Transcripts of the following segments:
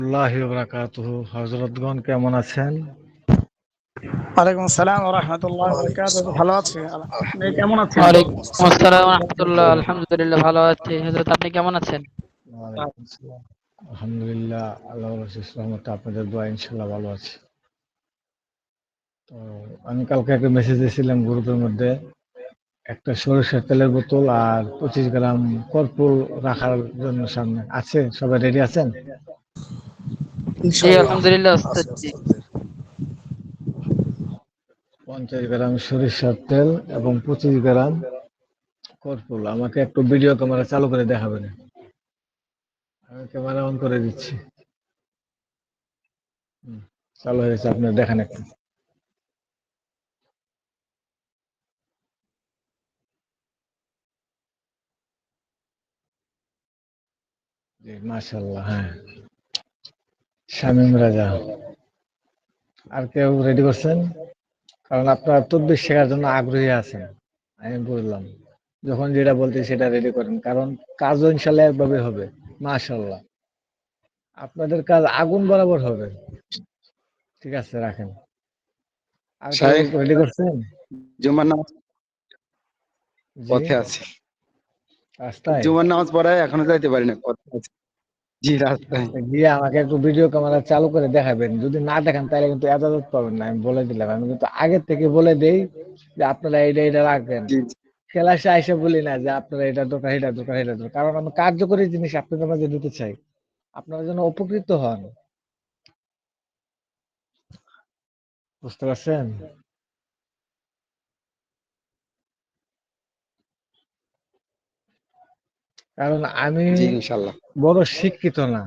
আল্লাহি ওয়া বারাকাতুহু। হযরতগণ কেমন আছেন? ওয়ালাইকুম আসসালাম ওয়া রাহমাতুল্লাহি ওয়া বারাকাতুহু। ভালো আছি। আপনি কেমন আছেন? ওয়ালাইকুম আসসালাম রহমতুল্লাহ। আলহামদুলিল্লাহ ভালো আছি। হযরত আপনি কেমন আছেন? ওয়ালাইকুম আসসালাম। আলহামদুলিল্লাহ, আল্লাহর অশেষ রহমতে আপনাদের দোয়া ইনশাআল্লাহ ভালো আছি। তো আমি কালকে একটা মেসেজ দিয়েছিলাম গ্রুপের মধ্যে, একটা সরিষার তেলের বোতল আর 25 গ্রাম কর্পূর রাখার জন্য সামনে আছে। সবাই রেডি আছেন? জি ইনশাআল্লাহ। আলহামদুলিল্লাহ ওস্তাদ জি। 50 গ্রাম সরিষার তেল এবং 25 গ্রাম কর্পূর। আমাকে একটু ভিডিও ক্যামেরা চালু করে দেখাবেন। আমি ক্যামেরা অন করে দিচ্ছি। চালু হয়েছে, আপনার দেখেন একটু। জি মাশাআল্লাহ। হ্যাঁ, শামীম রাজা। আর কেউ রেডি করছেন? কারণ আপনারা তদবির শেখার জন্য আগ্রহী আছেন, আমি বললাম। যখন যেটা বলতে সেটা রেডি করেন, কারণ কাজও ইনশাল্লাহ একভাবে হবে। মাশাআল্লাহ, আপনাদের কাজ আগুন বরাবর হবে। ঠিক আছে, রাখেন। আর কেউ শাইখ, রেডি করছেন? জুমার নামাজ জি, পথে আছি। রাস্তায়। জুমার নামাজ পড়ায় এখনো যাইতে পারি না, পথে আছি। জি, রাস্তায়। আচ্ছা, গিয়ে আমাকে একটু ভিডিও ক্যামেরা চালু করে দেখাবেন। যদি না দেখেন তাহলে কিন্তু এজাজত পাবেন না, আমি বলে দিলাম। আমি কিন্তু আগে থেকে বলে দেই যে আপনারা এইটা এইটা রাখবেন। জি জি খেলাসে আইসে বলি না যে আপনারা এটা দরকার, এটা দরকার, এটা দরকার। কারণ আমি কার্যকরী জিনিস আপনাদের মাঝে দিতে চাই, আপনারা যেন উপকৃত হন। বুঝতে পারছেন? কারণ আমি জি, ইনশাল্লাহ। বড় শিক্ষিত না,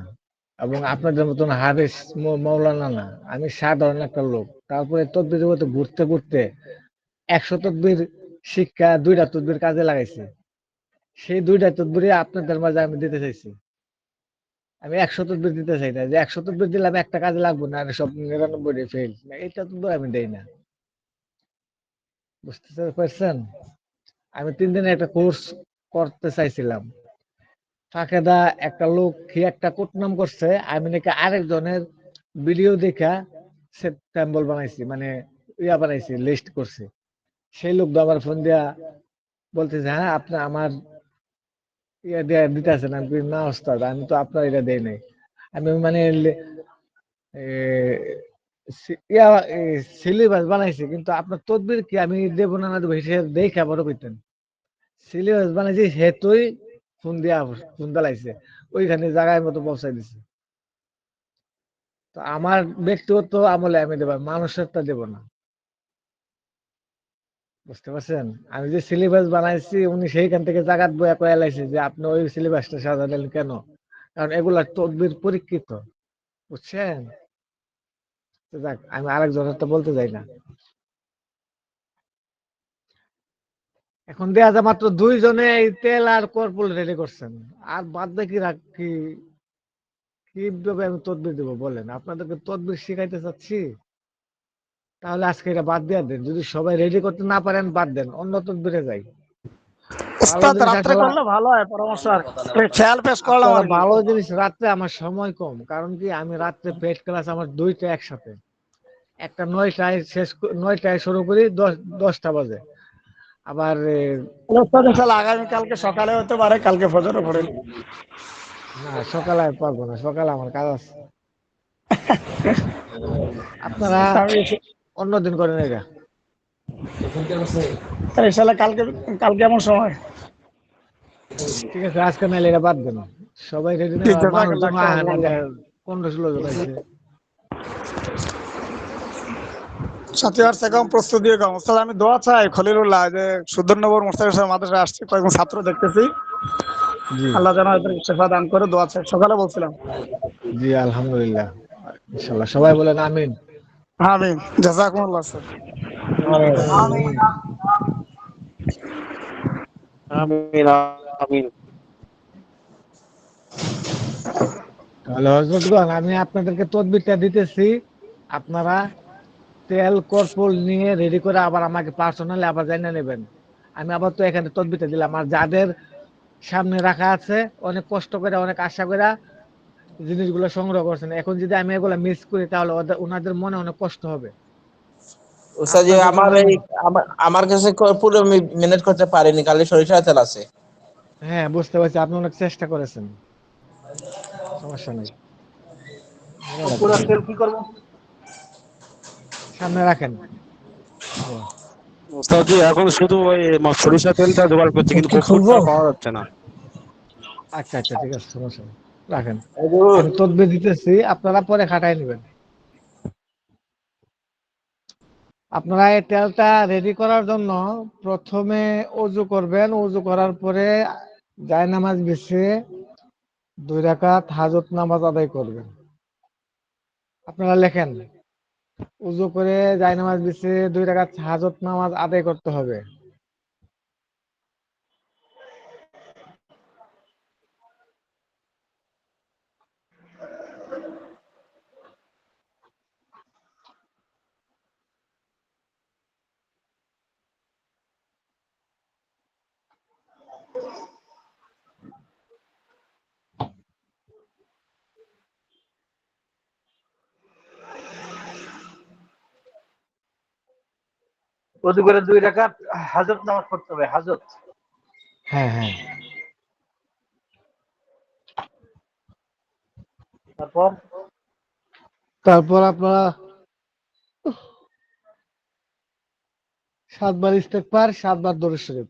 এবং আপনাদের মতন হাফেজ মৌলানা না। আমি সাধারণ একটা লোক। তারপরে তদ্বির জগতে ঘুরতে ঘুরতে 100 তদ্বির শিক্ষা 2টা তদ্বির কাজে লাগাইছি। সেই 2টা তদ্বিরই আপনাদের মাঝে আমি দিতে চাইছি। আমি 100 তদ্বির দিতে চাই না যে 100 তদ্বির দিলাম একটা কাজে লাগবো না, আর সব 99 ফেল। এটা তদ্বির আমি দেই না। বুঝতে পারছেন? আমি 3 দিনে একটা কোর্স করতে চাইছিলাম। ফাঁকেদা একটা লোক কি একটা কুটনাম করছে, আমি নাকি আরেকজনের ভিডিও দেখা স্যাম্পল বানাইছি, মানে ইয়া বানাইছি, লিস্ট করছি। সেই লোকটা আমার ফোন দিয়া বলতেছে, হ্যাঁ আপনি আমার ইয়া দিয়া দিতে আছেন। আমি বলি, না ওস্তাদ, আমি তো আপনার এটা দেই নাই। আমি মানে ইয়া সিলেবাস বানাইছি, কিন্তু আপনার তদবির কি আমি দেবো না না দেবো সে দেখে আবারও কইতেন। সিলেবাস বানাইছি, হেতুই ফোন দালাইছে, ওইখানে জায়গায় মতো পৌঁছাই দিছে। তো আমার ব্যক্তিগত আমলে আমি দেবো, মানুষেরটা দেব না। বুঝতে পারছেন? আমি যে সিলেবাস বানাইছি, উনি সেইখান থেকে জাগাত বইয়া কয়ে লাইছে যে আপনি ওই সিলেবাসটা সাজালেন কেন? কারণ এগুলা তদবির পরীক্ষিত। বুঝছেন? তো যাক, আমি আরেকজনের তো বলতে যাই না। এখন দেখা যায় মাত্র 2 জনে এই তেল আর কর্পূর রেডি করছেন। আর বাদ বাকি কি কিভাবে আমি তদবির দেবো বলেন? আপনাদেরকে তদবির শিখাইতে চাচ্ছি, তাহলে আজকে এটা বাদ দিয়ে দেন। যদি সবাই রেডি করতে না পারেন বাদ দেন, অন্য তদবিরে যাই। ভালো ওস্তাদ জিনিস রাত্রে আসলে করলে ভালো হয়, পরামর্শ আর খেয়াল পেশ করলাম আপনারা আর কি। ভালো জিনিস রাত্রে, আমার সময় কম। কারণ কি, আমি রাত্রে পেট ক্লাস আমার 2টা একসাথে। একটা 9টায় শেষ, 9টায় শুরু করি, 10টা বাজে। আবার ওস্তাদ ইনশাআল্লাহ আগামী কালকে সকালে হতে পারে, কালকে ফজরে পড়ে। না, সকালে আমি পারবো না, সকালে আমার কাজ আছে। আপনারা আমি অন্যদিন করেন এটা। ইনশাআল্লাহ কালকে, কালকে এমন সময়। ঠিক আছে, আজকে নাইলে এটা বাদ দেন। সবাই রেডি না, জি, মানুষজন জাযাকাল্লাহ, আহে না। জাযাকাল্লাহ। 15-16 জন আছে। সাথী আর সেকম প্রস্তুতি কম। ওস্তাদ আমি দোয়া চাই খলিলুল্লাহ যে সুদর্ণনগর মোস্তাফিজ মাদ্রাসায় আসছে, কয়েকজন ছাত্র দেখতেছি। জি আল্লাহ যেন এদের শেফা দান করে, দোয়া চাই। সকালে বলছিলাম। জি, আলহামদুলিল্লাহ, ইনশাল্লাহ। সবাই বলেন আমিন। আমিন। জাযাকুমুল্লাহ স্যার। আমিন। আমিন আমিন। তাহলে হযরতগণ, আমি আপনাদেরকে তদবিরটা দিতেছি। আপনারা তেল কর্পূর নিয়ে রেডি করে আবার আমাকে পার্সোনালি আবার জানিয়ে নেবেন। আমি আবার তো এখানে তদবিরটা দিলাম, আর যাদের সামনে রাখা আছে অনেক কষ্ট করে, অনেক আশা করে জিনিসগুলো সংগ্রহ করছেন। এখন যদি আমি এগুলা মিস করি তাহলে ওনাদের মনে অনেক কষ্ট হবে। উস্তাদ জি, আপনাদের আমার জন্য এই আমার কাছে পুরো ম্যানেজ করতে পারিনি, খালি সরিষার তেল আছে। হ্যাঁ, বুঝতে পারছি আপনি অনেক চেষ্টা করেছেন, সমস্যা নেই। মনে রাখবেন, পুরো তেল কি করবো? সামনে রাখেন। ও, ওস্তাদ জি এখন শুধু ওই সরিষা তেলটা জোগাড় করছে, কিন্তু কি কর্পূরটা খুলবো? আর পাওয়া যাচ্ছে না। আচ্ছা আচ্ছা, ঠিক আছে, সমস্যা নেই, রাখেন। হুজুর, আমি তদবির দিতেছি, আপনারা পরে খাটাই নেবেন। আপনারা এই তেলটা রেডি করার জন্য প্রথমে অজু করবেন। অজু করার পরে জায়নামাজ বিছিয়ে 2 রাকাত হাজত নামাজ আদায় করবেন। আপনারা লেখেন, উজু করে জায়নামাজ বিছিয়ে 2 রাকাত হাজত নামাজ আদায় করতে হবে। অজু করে 2 রাকাত হাজত নামাজ পড়তে হবে, হাজত। হ্যাঁ হ্যাঁ, তারপর তারপর আপনারা 7 বার ইস্তেগফার, 7 বার দরুদ শরীফ।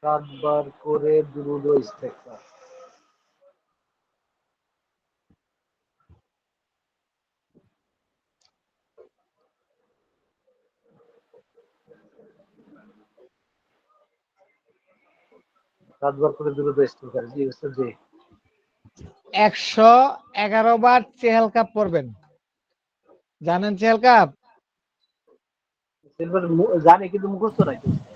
7 বার করে দুরূদ ও ইস্তেগফার। সাতবার করে দুরূদ ও ইস্তেগফার। জি উস্তাদ জি। 111 বার চেহেল কাপ পড়বেন। জানেন চেহেল কাপ? সিলভার জানি কিন্তু মুখস্থ নাই তো উস্তাদ।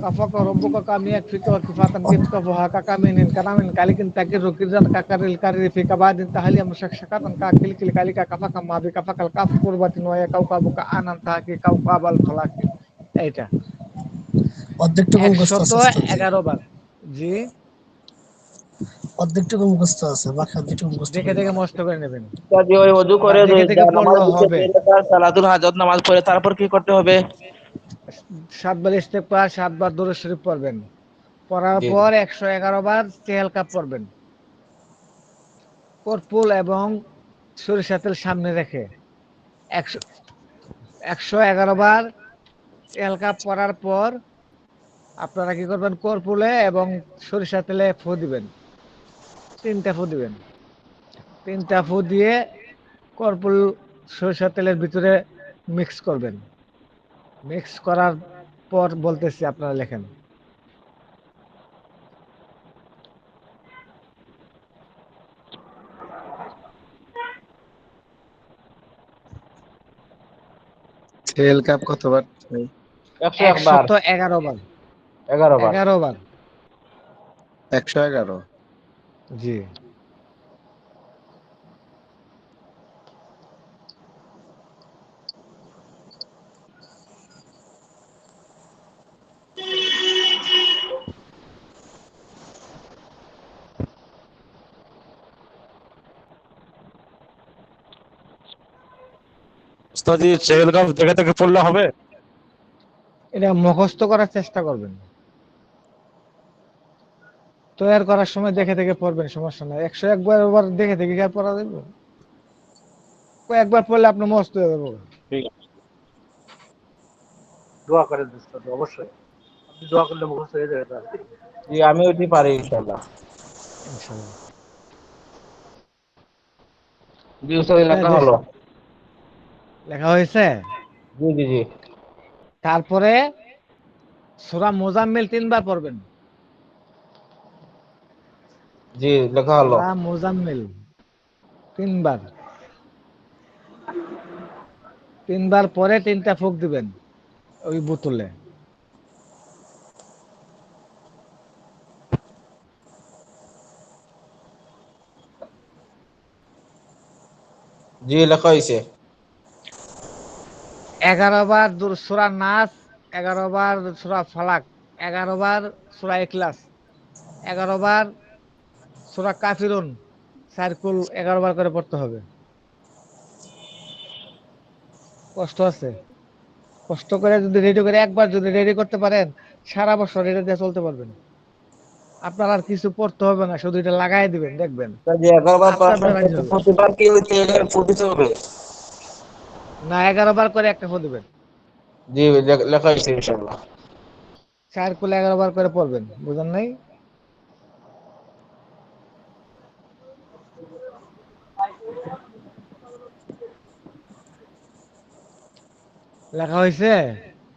কাফাকা রব্বুকা কাম ইয়াকফিকা ওয়া কিফাতাম কিতকাফুহা কাকামিনিন কানামিন কালিকিন তাকির রুকিজান কাকারিল কারিরি ফিকা বাদিন তাহালিয়া মুশাকশাকাতান কাকিলকিল কালিকা কাফাকা মাবি কাফাকাল কাফ কুরবাতিন ওয়া কাউকাবুকা আনান তাহাকি কাউকাবাল ফালাকি। এইটা অর্ধেকটুকু মুখস্থ আছে ওস্তাদ জি। 111 বার। জি, অর্ধেকটুকু মুখস্থ আছে, বাকি অর্ধেকটুকু মুখস্থ দেখে করি দেখে না। মস্ত করে নেবেন, উস্তাদ জি, ওই অজু বা করে দেখে দেখে নামাজ পড়লেও দিতে হবে। সালাতুল হাজত নামাজ পড়ে তারপর কি করতে হবে? 7 বার ইস্তেগফার, 7 বার দরুদ শরীফ পড়বেন। পড়ার জি পর 111 বার চেহেল কাপ পড়বেন। কর্পূর এবং সরিষা তেল সামনে রেখে 111 বার চেহেল কাপ পড়ার পর আপনারা কি করবেন, কর্পূরে এবং সরিষা তেলে ফু দিবেন। 3টা ফু দিবেন। 3টা ফু দিয়ে কর্পূর সরিষা তেলের ভিতরে মিক্স করবেন। মিক্স করার পর বলতেছি, আপনারা লেখেন। তেল কাপ কতবার? 101 বার, 111 বার। 11 বার। 11 বার। 111। জি, ওস্তাদ জি চেহেল কাপ দেখে দেখে পড়লে হবে? এটা মুখস্থ করার চেষ্টা করবেন। তৈরি করার সময় দেখে দেখে পড়বেন, সমস্যা নাই। 101 বার দেখে দেখে কি আর পড়া যাবে? কয়েকবার পড়লে আপনার মস্ত হয়ে যাবে। ঠিক আছে। দোয়া করেন উস্তাদ অবশ্যই। আপনি দোয়া করলে মুখস্থ হয়ে যাবে তাড়াতাড়ি। জি আমি ওইটি পারি ইনশাআল্লাহ। ইনশাআল্লাহ। জি উস্তাদ, হ্যাঁ লেখা জি, হলো। লেখা হয়েছে। জি জি জি। তারপরে সূরা মুজাম্মিল 3 বার পড়বেন। জি লেখা হলো। সূরা মুজাম্মিল 3 বার। 3 বার পরে 3টা ফুঁক দিবেন ওই বোতলে। জি লেখা হয়েছে। 11 বার সূরা নাস, 11 বার সূরা ফালাক, 11 বার সূরা ইখলাস, 11 বার সূরা কাফিরুন সার্কুল 11 বার করে পড়তে হবে। কষ্ট আছে, কষ্ট করে যদি রেডি করে একবার যদি রেডি করতে পারেন সারা বছর এটা দিয়ে চলতে পারবেন। আপনার আর কিছু পড়তে হবে না, শুধু এটা লাগাই দিবেন, দেখবেন যে 11 বার আপনি পড়ার আপনি রাজি সাথে হবে। প্রতিবার কি ওই তেলে ফুটিতে হবে? না, 11 বার করে একটা ফু দিবেন। জি, লেখা হয়েছে ইনশাআল্লাহ। সার্কুল 11 বার করে পড়বেন, বুঝেন নাই? লেখা হয়েছে?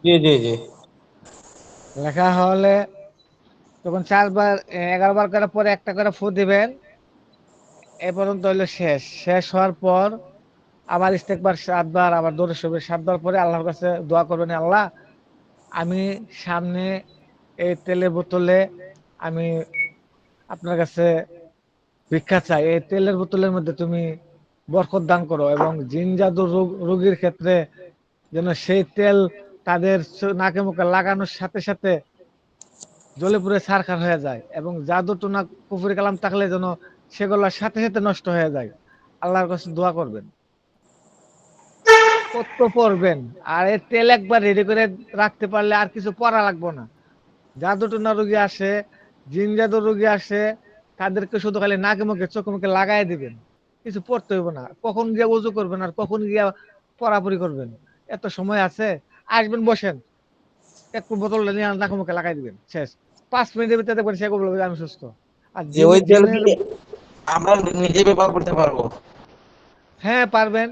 জি জি জি। লেখা হলে তখন 4 বার 11 বার করে পরে একটা করে ফু দিবেন। এ পর্যন্ত হইলো শেষ। শেষ হওয়ার পর আবার ইস্তেগফার 7 বার, আবার দরুদ শরীফ 7 বার পরে আল্লাহর কাছে দোয়া করবেন, আল্লাহ আমি সামনে এই তেলের বোতলে আমি আপনার কাছে ভিক্ষা চাই, এই তেলের বোতলের মধ্যে তুমি বরকত দান করো, এবং জিন জাদু রোগীর ক্ষেত্রে যেন সেই তেল তাদের নাকে মুখে লাগানোর সাথে সাথে জ্বলে পুড়ে ছারখার হয়ে যায়, এবং জাদু টোনা কুফরি কালাম থাকলে যেন সেগুলোর সাথে সাথে নষ্ট হয়ে যায়। আল্লাহর কাছে দোয়া করবেন, কত পড়বেন। আর এই তেল একবার রেডি করে রাখতে পারলে আর কিছু পড়া লাগবে না। জাদু টোনা রোগী আসে, জিন জাদু রোগী আসে, তাদেরকে শুধু খালি নাকে মুখে চোখে মুখে লাগাই দিবেন, কিছু পড়তে হইব না। কখন গিয়া উজু করবেন আর কখন গিয়া পড়াপড়ি করবেন, এত সময় আছে। আসবেন, বসেন, একটু বোতলটা নিয়ে নাকে মুখে লাগাই দিবেন, শেষ। 5 মিনিটের ভিতরে দেখবেন সে বলবে যে আমি সুস্থ। আর যে ওই তেল জিনের, কি আমরা নিজে ব্যবহার করতে পারবো? হ্যাঁ পারবেন।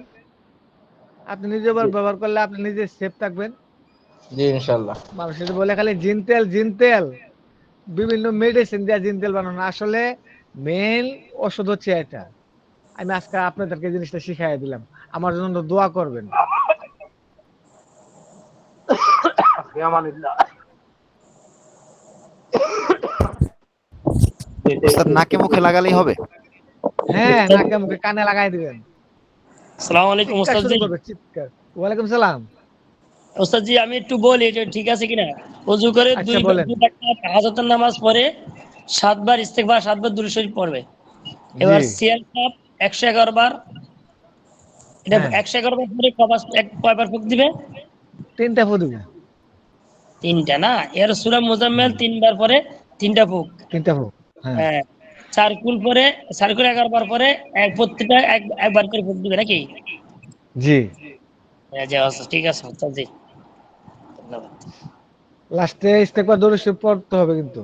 আপনি নিজে ব্যবহার করলে আপনি নিজে সেফ থাকবেন। জি ইনশাআল্লাহ। মানুষ যদি বলে খালি জিন তেল জিন তেল, বিভিন্ন মেডিসিন দিয়ে জিন তেল বানানো, আসলে মেন ওষুধ হচ্ছে এটা। আমি আজকে আপনাদেরকে জিনিসটা শিখাই দিলাম, আমার জন্য দোয়া করবেন। ফিয়ামানিল্লাহ। ওস্তাদ নাকে মুখে লাগালেই হবে? হ্যাঁ, নাকে মুখে কানে লাগাই দিবেন, সালাম আলাইকুম চিৎকার ওস্তাদ শুরু জি। করবে, চিৎকার। ওয়ালাইকুম সালাম। ওস্তাদ জি আমি একটু বলি এটা ঠিক আছে কিনা। অজু করে আচ্ছা বলেন। 2 রাকাত হাজাতুন নামাজ পড়ে 7 বার ইস্তেগফার 7 বার দুরূদ শরীফ পড়বে। জি, এবার সিয়াল সাপ 111 বার, এটা হ্যাঁ, 111 বার পরে কয়বার ফুক দিবে? 3টা ফু দিব। 3টা না? এর সূরা মুজাম্মিল 3 বার পরে 3টা ফুক। 3টা ফু, হ্যাঁ। হ্যাঁ। সার্কুল পরে সার্কুল 11 বার পরে প্রত্যেকটা একবার করে ফুক দিবে নাকি? জি, হ্যাঁ জি আচ্ছা, ঠিক আছে ওস্তাদ জি। ধন্যবাদ। লাস্টে ইস্তেগফার দরুদ শরীফ পড়তে হবে কিন্তু।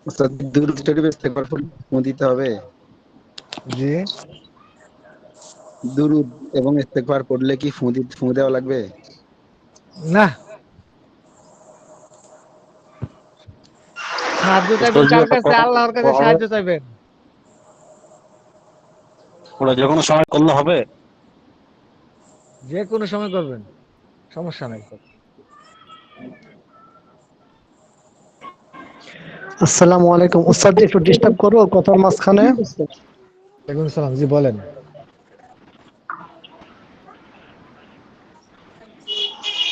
ওস্তাদ দুরূদ শরীফ ইস্তেগফার ফু দিতে হবে? জি, দুরূদ এবং ইস্তেগফার পড়লে কি ফু দেওয়া লাগবে? না, সাহায্য ওস্তাদ চাইবেন জি কার একটা কাছে? কথা আল্লাহর কাছে হবে, সাহায্য চাইবেন। ওটা যে কোনো সময় করলে হবে? যে কোনো সময় করবেন, সমস্যা নাই। আসসালামু আলাইকুম উস্তাদ, একটু ডিস্টার্ব করো কথার মাঝখানে? ওয়ালাইকুম সালাম, জি বলেন।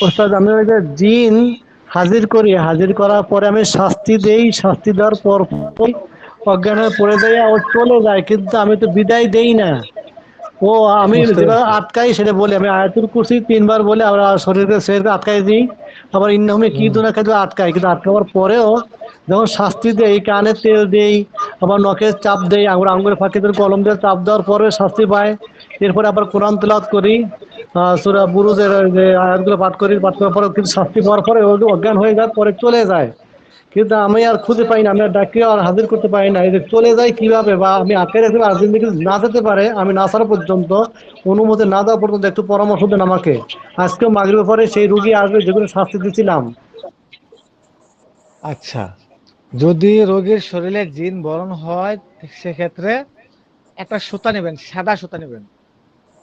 উস্তাদ আমি ওই যে জিন হাজির করি, হাজির করার পরে আমি শাস্তি দেই, শাস্তি দেওয়ার পর পরই অজ্ঞান হয়ে পড়ে যায়, ও চলে যায়, কিন্তু আমি তো বিদায় দেই না। ও আমি বুঝতে যেভাবে পারছি। আটকাই সেটা বলি, আমি আয়াতুল কুরসি 3 বার বলে আমরা শরীরকে আটকাই দিই, আবার ইন্নাহুমে কি হুম, দুনা খাইতে আটকাই, কিন্তু আটকাবার পরেও যখন শাস্তি দেই, কানে তেল দেই, আবার নখে চাপ দেই, আঙ্গুরে ফাঁকি দিয়ে কলম দিয়ে চাপ দেওয়ার পরে শাস্তি পায়। এরপরে আবার কোরআন তেলাওয়াত করি, সূরা বুরুজের যে আয়াতগুলো পাঠ করি, পাঠ করার পরে কিন্তু শাস্তি পাওয়ার পরে ও অজ্ঞান হয়ে যায়, পরে চলে যায়। কিন্তু আমি আর খুঁজে পাই না, আমি আর ডাকিয়ে আর হাজির করতে পারি না, এই যে চলে যায় কিভাবে, বা আমি আটকে রেখে আর জিন্দিগি না যেতে পারে, আমি না ছাড়া পর্যন্ত, অনুমতি না দেওয়া পর্যন্ত একটু পরামর্শ দেন আমাকে। আজকেও মাগরিবের পরে সেই রুগী আসবে যেগুলো শাস্তি দিয়েছিলাম। আচ্ছা, যদি রোগীর শরীরে জিন বরণ হয় সেক্ষেত্রে একটা সুতা নেবেন, সাদা সুতা নেবেন।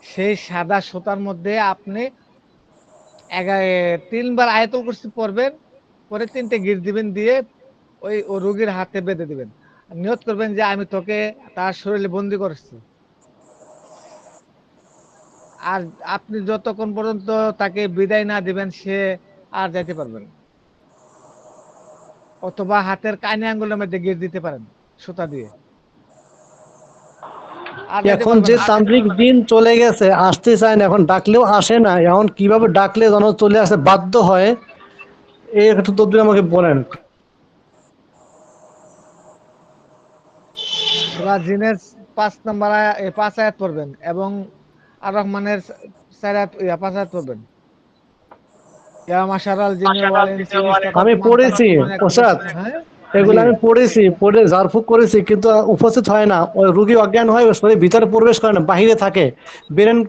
সেই সাদা সুতার মধ্যে আপনি 3 বার আয়াতুল কুরসি পড়বেন, পরে 3টে গিট দিবেন, দিয়ে ও রোগীর হাতে বেঁধে দিবেন। আর নিয়ত করবেন যে আমি তোকে তার শরীরে বন্দি করেছি। আর আপনি যতক্ষণ পর্যন্ত তাকে বিদায় না দিবেন সে আর যাইতে পারবেন না। অথবা হাতের কানে আঙ্গুলের মধ্যে গিয়ে দিতে পারেন সুতা দিয়ে। আর যাইতে এখন পারবেন যে না। তান্ত্রিক দিন চলে গেছে, আসতে চায় না, এখন ডাকলেও আসে না, এখন কিভাবে ডাকলে যেন চলে আসতে বাধ্য হয়, এই একটু তদবির আমাকে বলেন। সূরা জিনের 5 আয়াত পড়বেন এবং আর রহমানের 4 আয়াত 5 আয়াত পড়বেন। ইয়া মাশারাল জিন্নি ওয়াল ইনসি আমি ইসতাতা'তুম আন পড়েছি তানফুযু মিন ওস্তাদ, আকতারিস হ্যাঁ? এগুলো জি। আমি পড়েছি, পড়ে ঝাড়ফুঁক করেছি, কিন্তু উপস্থিত হয় না। ওই রুগী অজ্ঞান হয়, শরীর ভিতরে প্রবেশ করে না, বাহিরে থাকে, ব্রেন তাই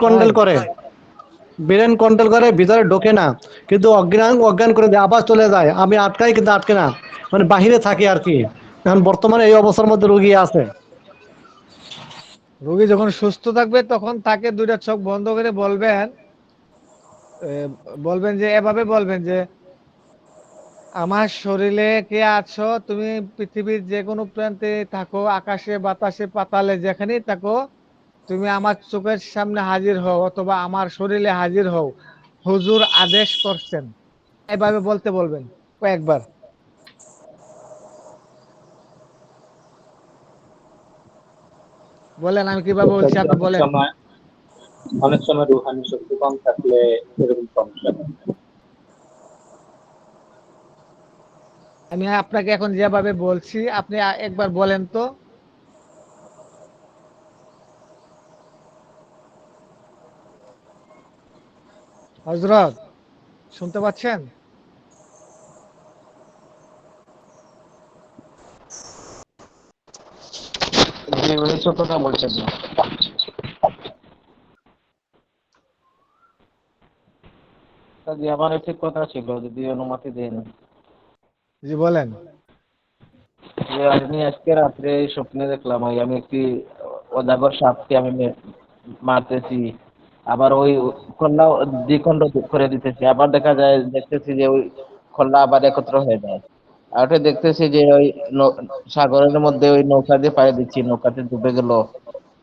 কন্ট্রোল করে, ভিতরে ঢোকে না, কিন্তু অজ্ঞান অজ্ঞান করে দেয়, আবার চলে যায়, আমি আটকাই কিন্তু আটকে না, মানে বাহিরে থাকে আর কি। এখন বর্তমানে এই অবস্থার মধ্যে রুগী আছে। রোগী যখন সুস্থ থাকবে তখন তাকে 2টা চোখ বন্ধ করে বলবেন, এ, বলবেন যে এভাবে বলবেন যে আমার শরীরে কে আছো তুমি, পৃথিবীর যে কোনো প্রান্তে থাকো, আকাশে বাতাসে পাতালে যেখানেই থাকো, তুমি আমার চোখের সামনে হাজির হও অথবা আমার শরীরে হাজির হও, হুজুর আদেশ করছেন। এভাবে বলতে বলবেন কয়েকবার। বলেন আমি কিভাবে বলছি আপনি বলেন। অনেক সময় রুহানি শক্তি কম থাকলে এরকম সমস্যা হয়। আমি আপনাকে এখন যেভাবে বলছি আপনি একবার বলেন তো। হযরত শুনতে পাচ্ছেন? জি উনি সত্যতা বলছেন না। জি আমার একটি কথা ছিল, যদি অনুমতি দেন। জি বলেন। যে আমি আজকে রাত্রে স্বপ্নে দেখলাম ওই আমি একটি অজাগর সাপকে আমি মারতেছি, আবার ওই খোলা দ্বিখণ্ড করে দিতেছি, আবার দেখা যায় দেখতেছি যে ওই খোলা আবার একত্র হয়ে যায়। আর ওটা দেখতেছি যে ওই সাগরের মধ্যে ওই নৌকা দিয়ে পাড়ি দিচ্ছি, নৌকাতে ডুবে গেল,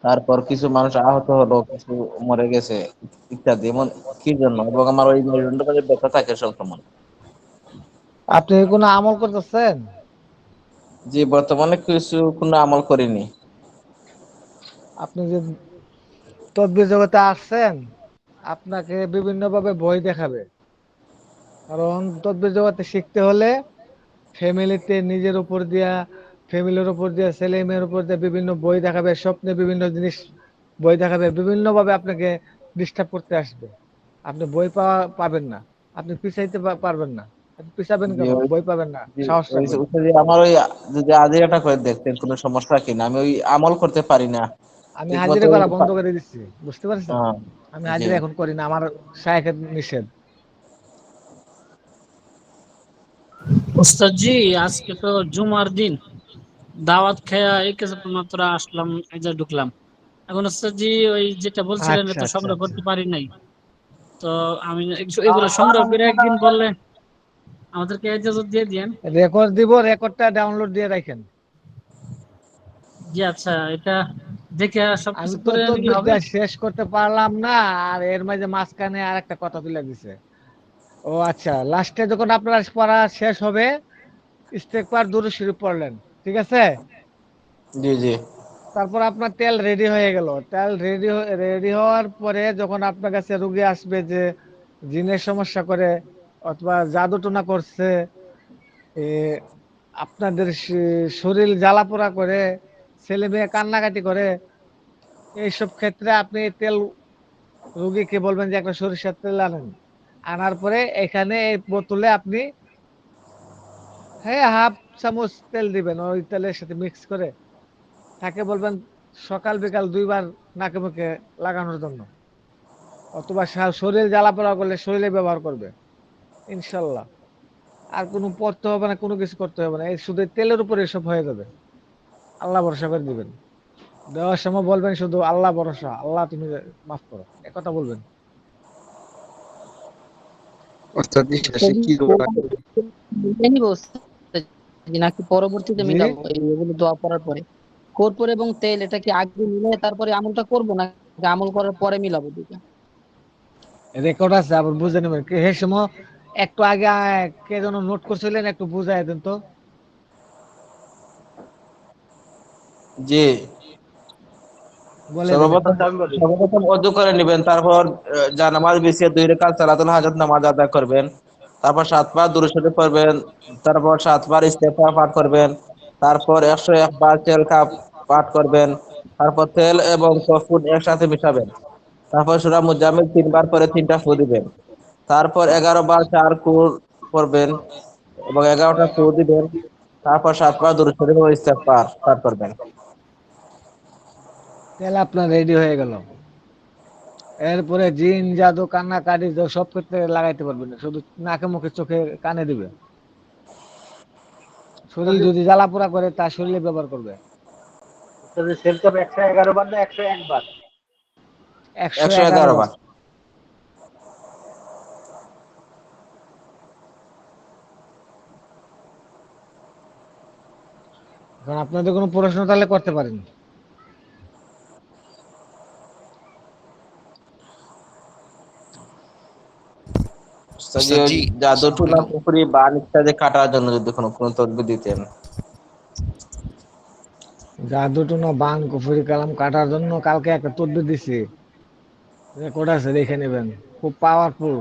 তারপর কিছু মানুষ আহত হলো, কিছু মরে গেছে ইত্যাদি। এমন কি জন্য? এবং আমার ওই মেরুদণ্ড কাছে ব্যথা থাকে সবসময়। আপনি কোনো আমল করতেছেন? জি বর্তমানে কিছু কোনো আমল করিনি। আপনি যে তদবির জগতে আসছেন, আপনাকে বিভিন্ন ভাবে ভয় দেখাবে। কারণ তদবির জগতে শিখতে হলে ফ্যামিলিতে নিজের উপর দিয়া, ফ্যামিলির উপর দিয়া, ছেলে মেয়ের উপর দিয়ে বিভিন্ন বই দেখাবে, স্বপ্নে বিভিন্ন জিনিস বই দেখাবে, বিভিন্ন ভাবে আপনাকে ডিস্টার্ব করতে আসবে। আপনি বই পাবেন না, আপনি পিছাইতে পারবেন না। আপনি পিছাবেন জি কেন? বই পাবেন না, সাহস রাখবেন। যে আমার ওই যদি আজিরাটা করে দেখতেন কোনো সমস্যা কিনা, আমি ওই আমল করতে পারি না আমি ঠিক মতো। হাজিরা করা বন্ধ করে দিচ্ছি, বুঝতে পারছেন? আমি জি হাজিরা এখন করি না, আমার শায়েখের নিষেধ। ওস্তাদ জি, আজকে তো জুমার দিন, দাওয়াত খেয়া এই কিছুক্ষণ মাত্র আসলাম, এই যে ঢুকলাম। এখন ওস্তাদ জি ওই যেটা বলছিলেন আচ্ছা এটা আচ্ছা সংগ্রহ আচ্ছা। করতে পারি নাই, তো আমি এগুলো সংগ্রহ করে একদিন বললে আমাদেরকে ইজাজত দিয়ে দিয়েন। রেকর্ড দিব, রেকর্ডটা ডাউনলোড দিয়ে রাখেন। জি আচ্ছা, এটা দেখে আমি সবকিছু তো করে নাকি হবে? তদবিরটা শেষ করতে পারলাম না, আর এর মাঝে মাঝখানে আর একটা কথা তুলে দিছে। ও আচ্ছা, লাস্টে যখন আপনার পড়া শেষ হবে, ইস্তেগফার দুরূদ শরীফ পড়লেন, ঠিক আছে? জি জি তারপর আপনার তেল রেডি হয়ে গেল। তেল রেডি রেডি হওয়ার পরে যখন আপনার কাছে রুগী আসবে যে জিনের সমস্যা করে অথবা জাদু টোনা করছে, এ, আপনাদের শরীর জ্বালাপোড়া করে, ছেলে মেয়ে কান্নাকাটি করে, এইসব ক্ষেত্রে আপনি তেল রুগীকে বলবেন যে একটা সরিষার তেল আনেন। আনার পরে এখানে এই বোতলে আপনি হ্যাঁ 1/2 চামচ তেল দিবেন, ওই তেলের সাথে মিক্স করে তাকে বলবেন সকাল বিকাল 2 বার নাকে মুখে লাগানোর জন্য, অথবা শরীর জ্বালাপোড়া করলে শরীরে ব্যবহার করবে, ইনশাল্লাহ। আর কোনো পড়তে হবে না, কোনো কিছু করতে হবে না, এই শুধু তেলের উপরে এসব হয়ে যাবে। আল্লাহ ভরসা করে দিবেন। দেওয়ার সময় বলবেন শুধু আল্লাহ ভরসা, আল্লাহ তুমি মাফ করো, কথা বলবেন। ওস্তাদ জি শেষে কি দোয়া করবেন? নিব নাকি পরবর্তীতে জি, মিলাবো এগুলো দোয়া পড়ার পরে? কর্পূর এবং তেল এটা কি আগে মিলে তারপরে আমলটা করবো না আমল করার পরে মিলাবো দুটো? রেকর্ড আছে, আবার বুঝে নেবেন। হে সময় একটু আগে কে যেন নোট করছিলেন, একটু বুঝাই দেন তো। জি, বলেন এবার। সর্বপ্রথম অজু করে নেবেন, তারপর জানামাজ বিছিয়ে 2 রাকাত সালাতুল হাজাত নামাজ আদায় করবেন, তারপর 7 বার দুরূদ শরীফ পড়বেন, তারপর 7 বার ইস্তেগফার পাঠ করবেন, তারপর 101 বার তেল কাপ পাঠ করবেন, তারপর তেল এবং কফুর একসাথে মিশাবেন, তারপর সূরা মুজাম্মিল 3 বার পরে 3টা ফু দিবেন, তারপর 11 বার 4 কুর পড়বেন এবং 11টা ফু দিবেন, তারপর 7 বার দুরূদ শরীফ ও ইস্তেগফার পাঠ করবেন। তাহলে আপনার রেডি হয়ে গেল। এরপরে জিন জাদু কান্নাকাটি সব ক্ষেত্রে লাগাইতে পারবেন না, শুধু নাকে মুখে চোখে কানে দিবে। শরীর যদি জ্বালা পোড়া করে তা শরীরে ব্যবহার করবে। সেল করবে 111 বার না 101 বার? 111 111 বার। বার। এখন আপনাদের কোনো প্রশ্ন তাহলে করতে পারেন। যে ওস্তাদজি জাদু আসসালামু টুনা আলাইকুম। পুকুরি বান ইত্যাদি কাটার জন্য যদি কোনো তদবির দিতেন। জাদু টুনা বান কুফরি কালাম কাটার জন্য কালকে একটা তদবির দিছি, রেকর্ড আছে, দেখে নেবেন। খুব পাওয়ারফুল,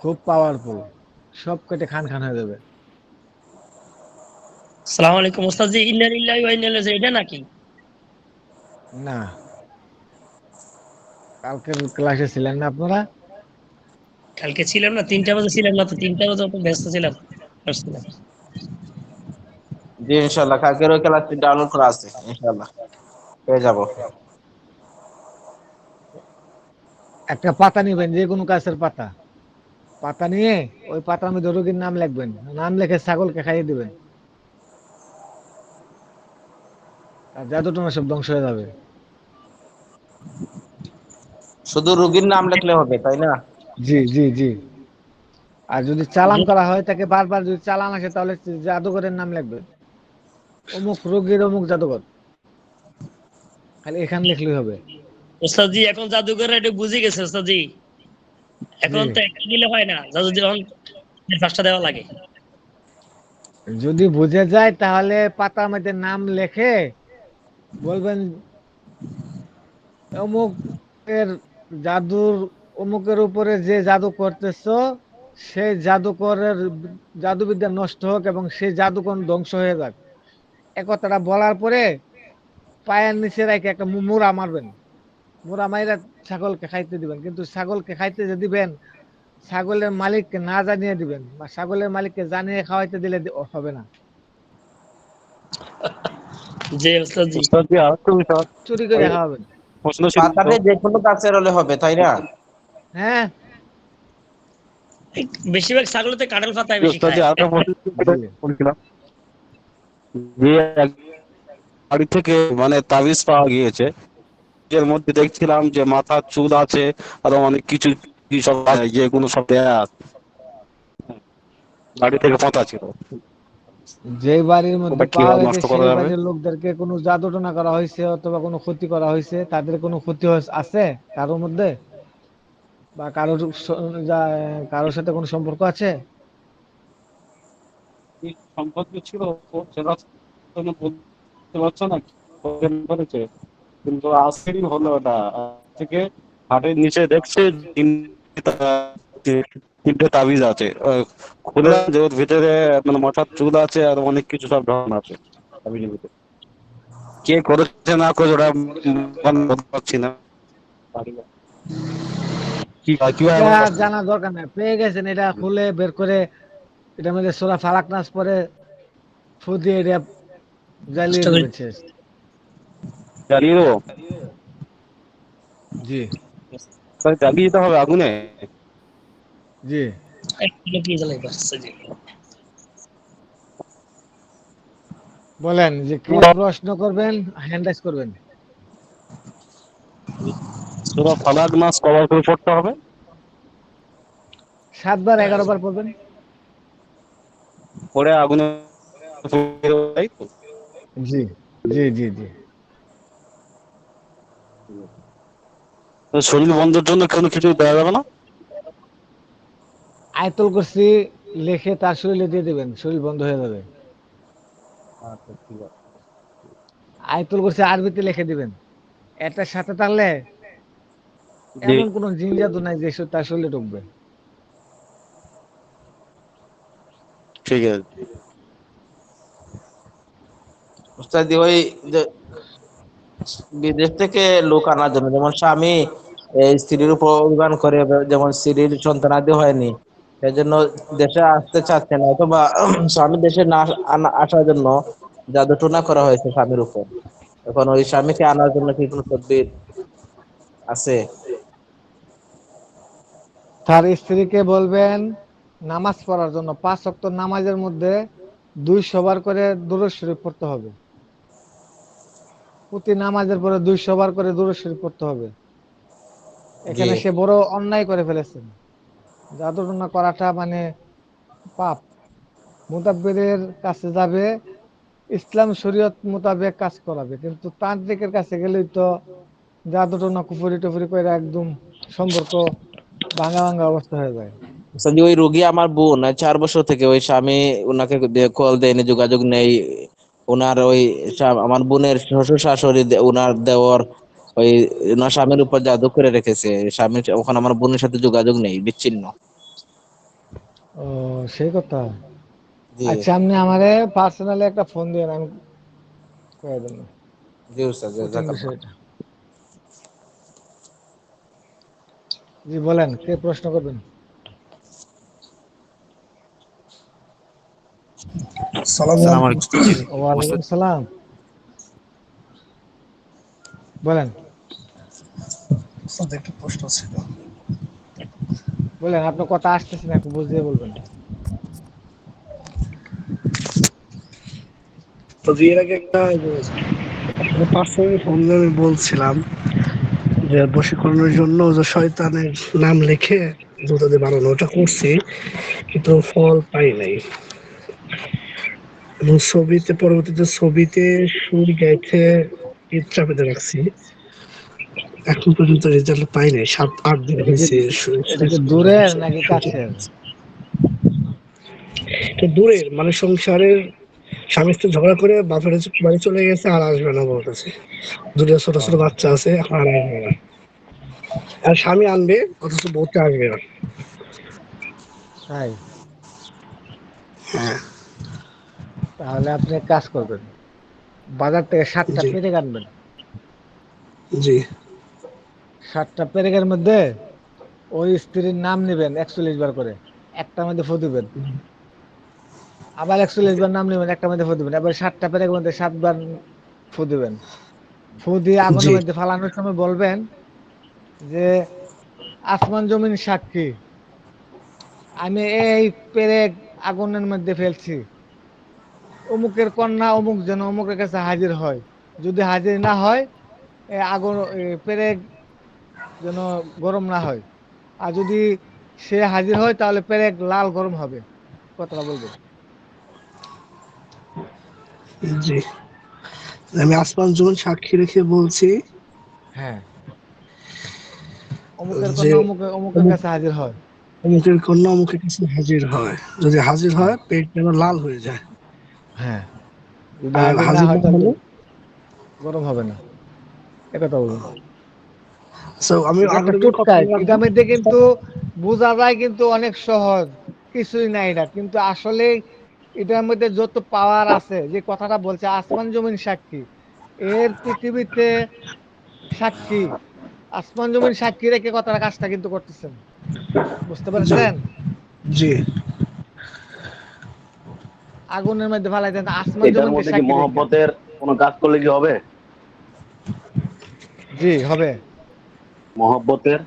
খুব পাওয়ারফুল, সব কেটে খান খান হয়ে যাবে। আসসালামু আলাইকুম ওস্তাদ জি, ইন্না লিল্লাহি ওয়া ইন্না ইলাইহি এটা নাকি? না, কালকের ক্লাসে ছিলেন না আপনারা? কালকে ছিলাম না, 3টা বাজে ছিলাম না, তো 3টা বাজে অত ব্যস্ত ছিলাম। আসছিলাম। জি ইনশাল্লাহ কালকের ওই ক্লাসটি ডাউনলোড করা আছে, ইনশাল্লাহ পেয়ে যাব। একটা পাতা নিবেন, যে কোনো গাছের পাতা, পাতা নিয়ে ওই পাতার মধ্যে রোগীর নাম লিখবেন, নাম লিখে ছাগলকে খাইয়ে দিবেন, আর জাদু টোনা সব ধ্বংস হয়ে যাবে। শুধু রোগীর নাম লিখলে হবে, তাই না? জি জি জি। আর যদি চালান করা হয় তাকে বারবার যদি চালান আসে তাহলে জাদুঘরের নাম লিখবেন, অমুক রোগীর অমুক জাদুঘর, খালি এখানে লিখলেই হবে। ওস্তাদ জি এখন জাদুঘর এটা বুঝে গেছে ওস্তাদ জি। জি, এখন তো একটা দিলে হয় না, জাদু যখন ফার্স্টটা দেওয়া লাগে। যদি বুঝে যায় তাহলে পাতার মধ্যে নাম লেখে বলবেন অমুকের জাদুর, অমুকের উপরে যে জাদু করতেছো সেই জাদুকরের জাদুবিদ্যা নষ্ট হোক এবং সেই জাদুকর ধ্বংস হয়ে যাক। এ কথাটা বলার পরে পায়ের নিচে রেখে একটা মুড়া মারবেন, মুড়া মাইরা ছাগলকে খাইতে দিবেন। কিন্তু ছাগলকে খাইতে যে দিবেন, ছাগলের মালিককে না জানিয়ে দিবেন, বা ছাগলের মালিককে জানিয়ে খাওয়াইতে দিলে হবে না, জি ওস্তাদ জি। উস্তাদ জি আরেকটা বিষয় চুরি করে ওই খাওয়াবেন। প্রশ্ন ছিল তো, পাতাতে যে কোনো গাছের হলে হবে, তাই না? হ্যাঁ বেশিরভাগ ছাগলতে কাঁঠাল পাতায় বেশি উস্তাদ জি খায়। আরেকটা প্রশ্ন জি। বলছিলাম যে এক বাড়ি থেকে মানে তাবিজ পাওয়া গিয়েছে, এর মধ্যে দেখছিলাম যে মাথার চুল আছে, আরো অনেক কিছু কি সব আছে, যেগুলো সব দেয়া আছে, বাড়ি থেকে পাতা ছিল, যে বাড়ির মধ্যে ওটা পাওয়া কিভাবে গেছে নষ্ট করা সেই যাবে? বাড়ির লোকদেরকে কোনো জাদু টোনা করা হয়েছে অথবা কোনো ক্ষতি করা হয়েছে, তাদের কোনো ক্ষতি আছে কারোর মধ্যে, বা কারোর কারোর সাথে কোনো সম্পর্ক আছে? কি সম্পর্ক ছিল সেটা তো বলতে পারছো না কি করেছে, কিন্তু আজকেরই হলো ওটা। আজ থেকে হাটের নিচে দেখছে তিনটে তাবিজ আছে, খুলে যে ওর ভিতরে মানে মাথার চুল আছে আর অনেক কিছু সব ধরন আছে তাবিজের ভিতরে। কে করেছে না করেছে ওটা বলতে পারছি না। কি কিভাবে এটা বলতে জানার দরকার নেই, পেয়ে গেছেন, এটা খুলে বের করে এটার মধ্যে সূরা ফালাক নাস পরে ফু দিয়ে এটা জ্বালিয়ে কষ্ট করে দিবেন, শেষ। জ্বালিয়ে দেবো? জি তাহলে জ্বালিয়ে দিতে হবে আগুনে? জি। কি জ্বালাই পাচ্ছে জি। বলেন যে কি প্রশ্ন করবেন, হ্যান্ড রাইজ করবেন। সূরা ফালাক নাস কভার করে পড়তে হবে? 7 বার 11 বার পড়বেন। পরে আগুনে পুড়িয়ে দেবো, তাই তো? জি জি জি জি। তো শরীর বন্ধের জন্য কোনো কিছু দেওয়া যাবে না? আয়তুল কুরসি লিখে তার শরীরে দিয়ে দিবেন, শরীর বন্ধ হয়ে যাবে। আচ্ছা ঠিক আছে। আয়াতুল কুরসি আরবিতে লিখে দিবেন। এটার সাথে তাহলে জি এমন কোন জিন জাদু নাই যে তার শরীরে ঢুকবে। ঠিক আছে। উস্তাদ ওই যে বিদেশ থেকে লোক আনার জন্য, যেমন স্বামী স্ত্রীর উপর অভিমান করে, যেমন স্ত্রীর সন্তানাদি হয়নি, সেজন্য দেশে আসতে চাচ্ছে না, অথবা স্বামী দেশে না আসার জন্য জাদু টোনা করা হয়েছে স্বামীর উপর। এখন ওই স্বামীকে আনার জন্য কি কোনো তদবির আছে? তার স্ত্রীকে বলবেন নামাজ পড়ার জন্য, 5 ওয়াক্ত নামাজের মধ্যে 200 বার করে দুরূদ শরীফ পড়তে হবে। প্রতি নামাজের পরে 200 বার করে দুরূদ শরীফ পড়তে হবে। জি এখানে সে বড় অন্যায় করে ফেলেছেন। জাদু টনা করাটা মানে পাপ। মুতাব্বিরের কাছে যাবে, ইসলাম শরীয়ত মোতাবেক কাজ করাবে, কিন্তু তান্ত্রিকের কাছে গেলেই তো জাদু টনা কুফরি টুফরি করে একদম সম্পর্ক ভাঙা ভাঙা অবস্থা হয়ে যায়। যদি ওই রোগী আমার বোন, 4 বছর থেকে ওই স্বামী ওনাকে কল দেয়নি, যোগাযোগ নেই, ওনার ওই আমার বোনের শ্বশুর শাশুড়ি ওনার দেওর ওই ওনার স্বামীর উপর জাদু করে রেখেছে, স্বামী ওখানে আমার বোনের সাথে যোগাযোগ নেই, বিচ্ছিন্ন। ও, সেই কথা। জি আচ্ছা, আপনি আমারে পার্সোনালি একটা ফোন দিন, আমি কয়ে দেব জি উস্তাদ, কঠিন জাযাকাল্লাহ। বিষয়টা। জি বলেন, কে প্রশ্ন করবেন? সালাম সালাম আলাইকুম আলাইকুম উস্তাদজি। ওয়ালাইকুম সালাম, বলেন। উস্তাদ একটা প্রশ্ন ছিল। বলেন, আপনার কথা আসতেছে না, একটু বুঝিয়ে বলবেন। তো এর আগে একটা পার্সোনালি ফোন দিয়ে আমি বলছিলাম যে বশীকরণের জন্য যে শয়তানের নাম লিখে জুতা দিয়ে বানানো, ওটা করছি কিন্তু ফল পাই নাই। এবং ছবিতে পরবর্তীতে ছবিতে সুর গাইতে ইচ্ছা পেতে রাখছি, এখন পর্যন্ত রেজাল্ট পাই নাই। 7-8 দিন এটা কি হয়েছে এটা কি দূরের নাকি কাছের? তো দূরের, মানে সংসারের স্বামী স্ত্রী ঝগড়া করে বাপের বাড়ি চলে গেছে, আর আসবে না বলতেছে। দুটো ছোট ও, ছোট বাচ্চা আছে, এখন আর আসবে না। আর স্বামী আনবে, অথচ বউটা আসবে না। তাই? হ্যাঁ। তাহলে আপনি এক কাজ করবেন, বাজার থেকে 7টা জি পেরেক আনবেন। জি 7টা পেরেকের মধ্যে ওই স্ত্রীর নাম নেবেন 41 বার করে, একটার মধ্যে ফু দিবেন। আবার 41 বার নাম নেবেন, একটার মধ্যে ফু দিবেন। আবার 7টা পেরেকের মধ্যে 7 বার ফু দিবেন। ফু দিয়ে আগুনের জি মধ্যে ফালানোর সময় বলবেন যে আসমান জমিন সাক্ষী, আমি এই পেরেক আগুনের মধ্যে ফেলছি, অমুকের কন্যা অমুক যেন অমুকের কাছে হাজির হয়। যদি হাজির না হয়, আগুন পেরেক যেন গরম না হয়। আর যদি সে হাজির হয়, তাহলে পেরেক লাল গরম হবে। কথাটা বলবেন। জি আমি আসমান জমিন সাক্ষী রেখে বলছি হ্যাঁ, অমুকের যে কন্যা অমুকের অমুক কাছে হাজির হয়। অমুকের কন্যা অমুকের কাছে হাজির হয়। যদি হাজির হ্যাঁ, হয়, পেট যেন লাল হয়ে যায়। হ্যাঁ, যদি আর হাজির না হাজির হয় না তাহলে তো হলে, গরম হবে না। একথা বলবেন। আমি এটা একটা আগুনের কথা টুটকাই, রাখবো। এটার মধ্যে কিন্তু বোঝা যায় কিন্তু অনেক সহজ, কিছুই নাই এটা, কিন্তু আসলে এটার মধ্যে যত পাওয়ার আছে, যে কথাটা বলছে আসমান জমিন সাক্ষী, এর পৃথিবীতে সাক্ষী, আসমান জমিন সাক্ষী রেখে কথাটা কাজটা কিন্তু করতেছেন। বুঝতে জি পেরেছেন? জি আগুনের মধ্যে ফালাইতেন আসমান এটার জমিনকে মধ্যে কি সাক্ষী রেখে। মহব্বতের কোনো কাজ করলে কি হবে? জি হবে, মহব্বতের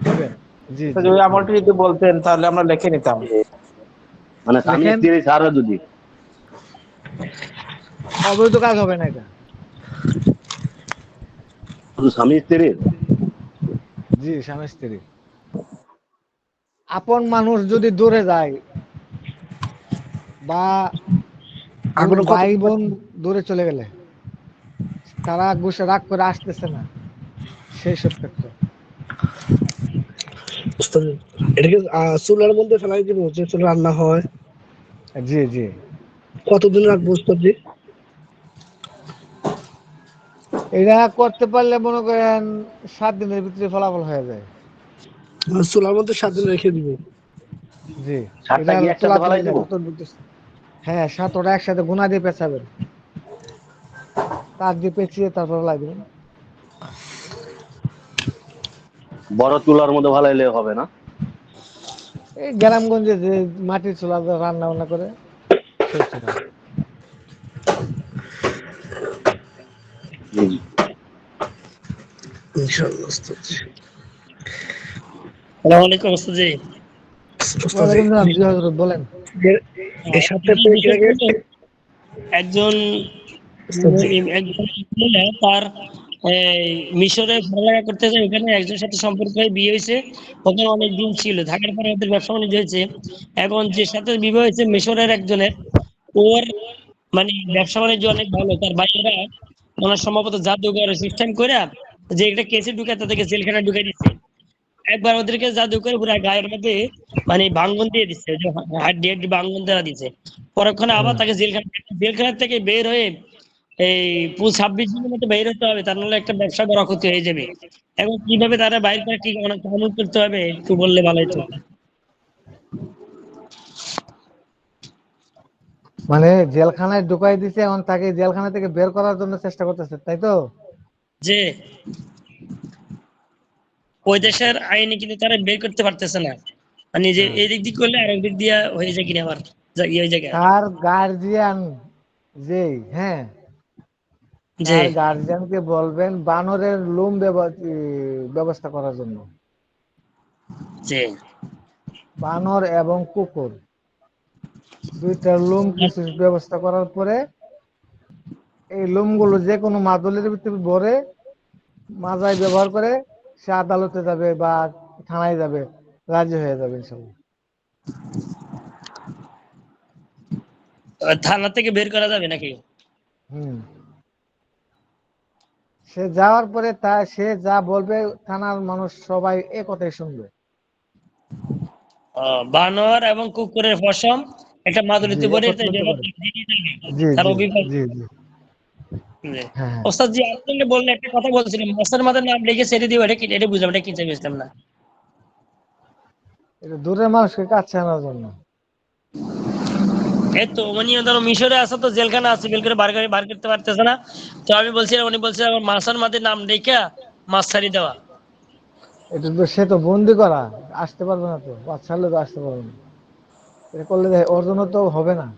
হবে। জি জি ওই হবে। আমলটি যদি বলতেন তাহলে আমরা লিখে নিতাম। মানে স্বামী লেখেন, স্ত্রী ছাড়া যদি অবৈধ কাজ হবে না এটা। শুধু স্বামী স্ত্রীর জি, স্বামী স্ত্রী। আপন মানুষ যদি দূরে যায়, বা আগুনের কথা ভাই বোন দূরে চলে গেলে, তারা গুসে রাগ করে আসতেছে না, সেই সব ক্ষেত্রে। বুঝতে পারছি। এটাকে চুলার মধ্যে ফেলাই দিব, যে চুলা রান্না হয়। জি জি, কতদিন রাখবো উস্তাদ জি? এটা করতে পারলে মনে করেন 7 দিনের ভিতরে ফলাফল হয়ে যায়। চুলার মধ্যে 7 দিন রেখে দিব। জি, সাতটা এটা কি তোলা একসাথে তুলি ফেলাই না দিব? যত বুঝতেছি। হ্যাঁ, 7 ওটা একসাথে গুনা দিয়ে পেঁচাবেন, তার দিয়ে পেঁচিয়ে তারপর লাগবেন। বড় চুলার মধ্যে ভালাইলে হবে না? এই গ্রামগঞ্জে যে মাটির চুলা রান্না বান্না করে সেই চুলা। ইনশাআল্লাহ ওস্তাদ। আসসালামু আলাইকুম ওস্তাদ জি। ওস্তাদ ওয়ালাইকুম সালাম, জি হযরত বলেন। এর সাথে তো এর আগে একজন ওস্তাদ জি, একজন মহিলা তার এই মিশরে পড়ালেখা করতে যায়, ওখানে একজনের সাথে সম্পর্ক হয়ে বিয়ে হয়েছে। ওখানে অনেক দিন ছিল, থাকার পরে ওদের ব্যবসা বাণিজ্য হয়েছে। এখন যে সাথে বিবাহ হয়েছে মিশরের একজনের, ওর মানে ব্যবসা বাণিজ্য অনেক ভালো। তার ভাইয়েরা ওনার সম্ভবত জাদুঘর সিস্টেম করে যে একটা কেসে ঢুকে তাদেরকে জেলখানা ঢুকে দিচ্ছে। একবার ওদেরকে জাদু করে পুরো গায়ের মধ্যে মানে ভাঙ্গন দিয়ে দিচ্ছে, যে হাড্ডি হাড্ডি ভাঙ্গন দেওয়া দিচ্ছে। পরক্ষণে আবার তাকে জেলখানা থেকে বের হয়ে এই পুরো 26 দিনের মতো বের হতে হবে, তার নাহলে একটা ব্যবসা বড় ক্ষতি হয়ে যাবে। এখন কিভাবে তারা বাইরে করে কি অনেক কানুন করতে হবে একটু বললে ভালো হতো। মানে জেলখানায় ঢুকাই দিছে, এখন তাকে জেলখানা থেকে বের করার জন্য চেষ্টা করতেছে, তাই তো? যে ওই দেশের আইনে কিন্তু তারা বের করতে পারতেছে না, মানে যে হ্যাঁ। এই দিক দিয়ে করলে আরেক দিক দিয়ে হয়ে যায় কিনা আবার ওই জায়গায়। তার গার্জিয়ান যেই, হ্যাঁ, যে তার গার্জিয়ানকে বলবেন বানরের লোম ব্যবস্থা করার জন্য। যে বানর এবং কুকুর দুইটার লোম কিছু ব্যবস্থা করার পরে এই লোমগুলো যে কোনো মাদুলির ভিতরে ভরে মাজায় ব্যবহার করে সে আদালতে যাবে বা থানায় যাবে, রাজি হয়ে যাবে ইনশাল্লাহ। থানা থেকে বের করা যাবে নাকি? হুম, সে যাওয়ার পরে সে যা বলবে থানার মানুষ সবাই এ কথাই শুনবে। বানর এবং কুকুরের পশম একটা জি, মাদুলিতে ভরে একত্রিত করে। জি তার জি অভিভাবক। জি জি। জি। হ্যাঁ হ্যাঁ, ওস্তাদ জি আপনি বললেন একটা কথা বলছিলেন মাছের মাথার নাম লিখে ছেড়ে দিব, এটা কি? এটা বুঝলাম, এটা কি চাই বুঝলাম না। এটা দূরের মানুষকে কাছে আনার জন্য। এই তো উনি ধরো মিশরে আছে, তো জেলখানা আছে, বের করে বার করতে পারতেছে না। তো আমি বলছিলাম, উনি বলছে আমার মাছের মাথার নাম লিখে মাছ ছাড়ি দেওয়া। এটা তো সে তো বন্দি করা, আসতে পারবে না, তো বাচ্চা হলে তো আসতে পারবে না। এটা করলে ওর জন্য তো হবে না।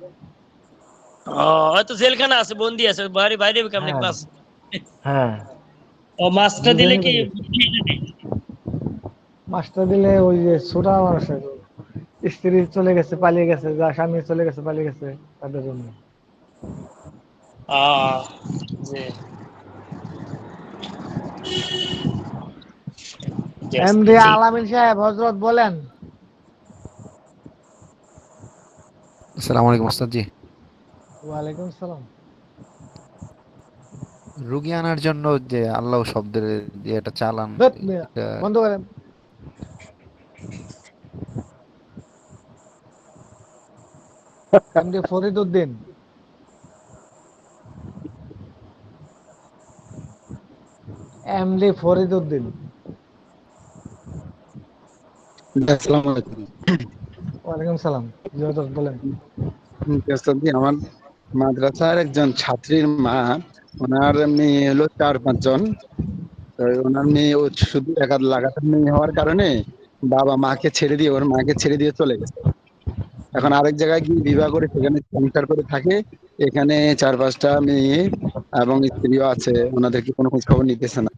হয়তো জেলখানা আছে, বন্দি আছে, বাইরে বাইরে কেমনে হ্যাঁ মাছ? হ্যাঁ, ও মাছটা দিলে বুঝেনি কি? তো। মাছটা দিলে ওই যে ছোটা মানুষের স্ত্রী চলে গেছে পালিয়ে গেছে, যা স্বামী চলে গেছে পালিয়ে গেছে, তাদের জন্য। জি জি এমডি ঠিক। আলামিন সাহেব, হযরত বলেন। আসসালামু আলাইকুম ওস্তাদ জি। ওয়ালাইকুম সালাম। রুগী আনার জন্য যে আল্লাহ শব্দের যে একটা চালান, ধুৎ মিয়া, এটা বন্ধ করেন। এমডি ফরিদ উদ্দিন। এমডি ফরিদ উদ্দিন। আসসালামু আলাইকুম। ওয়ালাইকুম সালাম, জি হযরত বলেন। ওস্তাদ জি, আমার মাদ্রাসার একজন ছাত্রীর মা, ওনার মেয়ে হলো 4-5 জন। তো ওনার মেয়ে ও শুধু লাগাতার মেয়ে হওয়ার কারণে বাবা মাকে ছেড়ে দিয়ে চলে গেছে। এখন আরেক জায়গায় গিয়ে বিবাহ করে সেখানে সংসার করে থাকে। এখানে 4-5টা মেয়ে এবং স্ত্রীও আছে, ওনাদেরকে কোনো খোঁজ খবর নিতেছে না।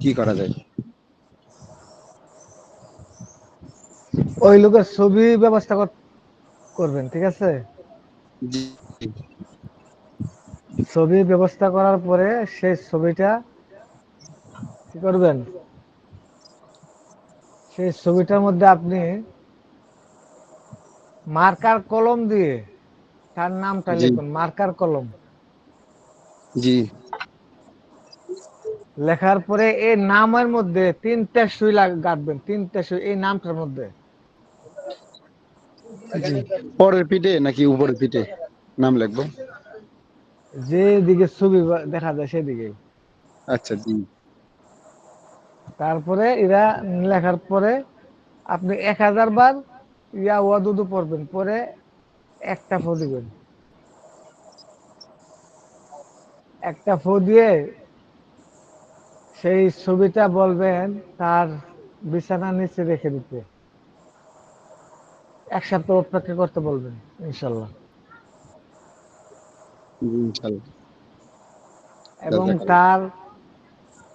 কি করা যায়? ওই লোকের ছবি ব্যবস্থা করবেন, ঠিক আছে? জি ছবি ব্যবস্থা করার পরে সেই ছবিটা কি করবেন, সেই ছবিটার মধ্যে আপনি মার্কার কলম দিয়ে তার নামটা জি লিখুন, মার্কার কলম। জি লেখার পরে এই নামের মধ্যে 3টা সুই গাঁথবেন, 3টা সুই এই নামটার মধ্যে। জি পরের পিঠে নাকি উপরের পিঠে নাম লিখবো? যে দিকে ছবি দেখা যায় সেদিকে। আচ্ছা জি তারপরে এরা লেখার পরে আপনি 1000 বার ইয়া ওয়াদুদু পড়বেন, পরে একটা ফু দিবেন। একটা ফু দিয়ে সেই ছবিটা বলবেন তার বিছানার নিচে রেখে দিতে। 1 সপ্তাহ অপেক্ষা করতে বলবেন, ইনশাল্লাহ। জি, ইনশাল্লাহ। এবং জাযাকাল্লাহ। তার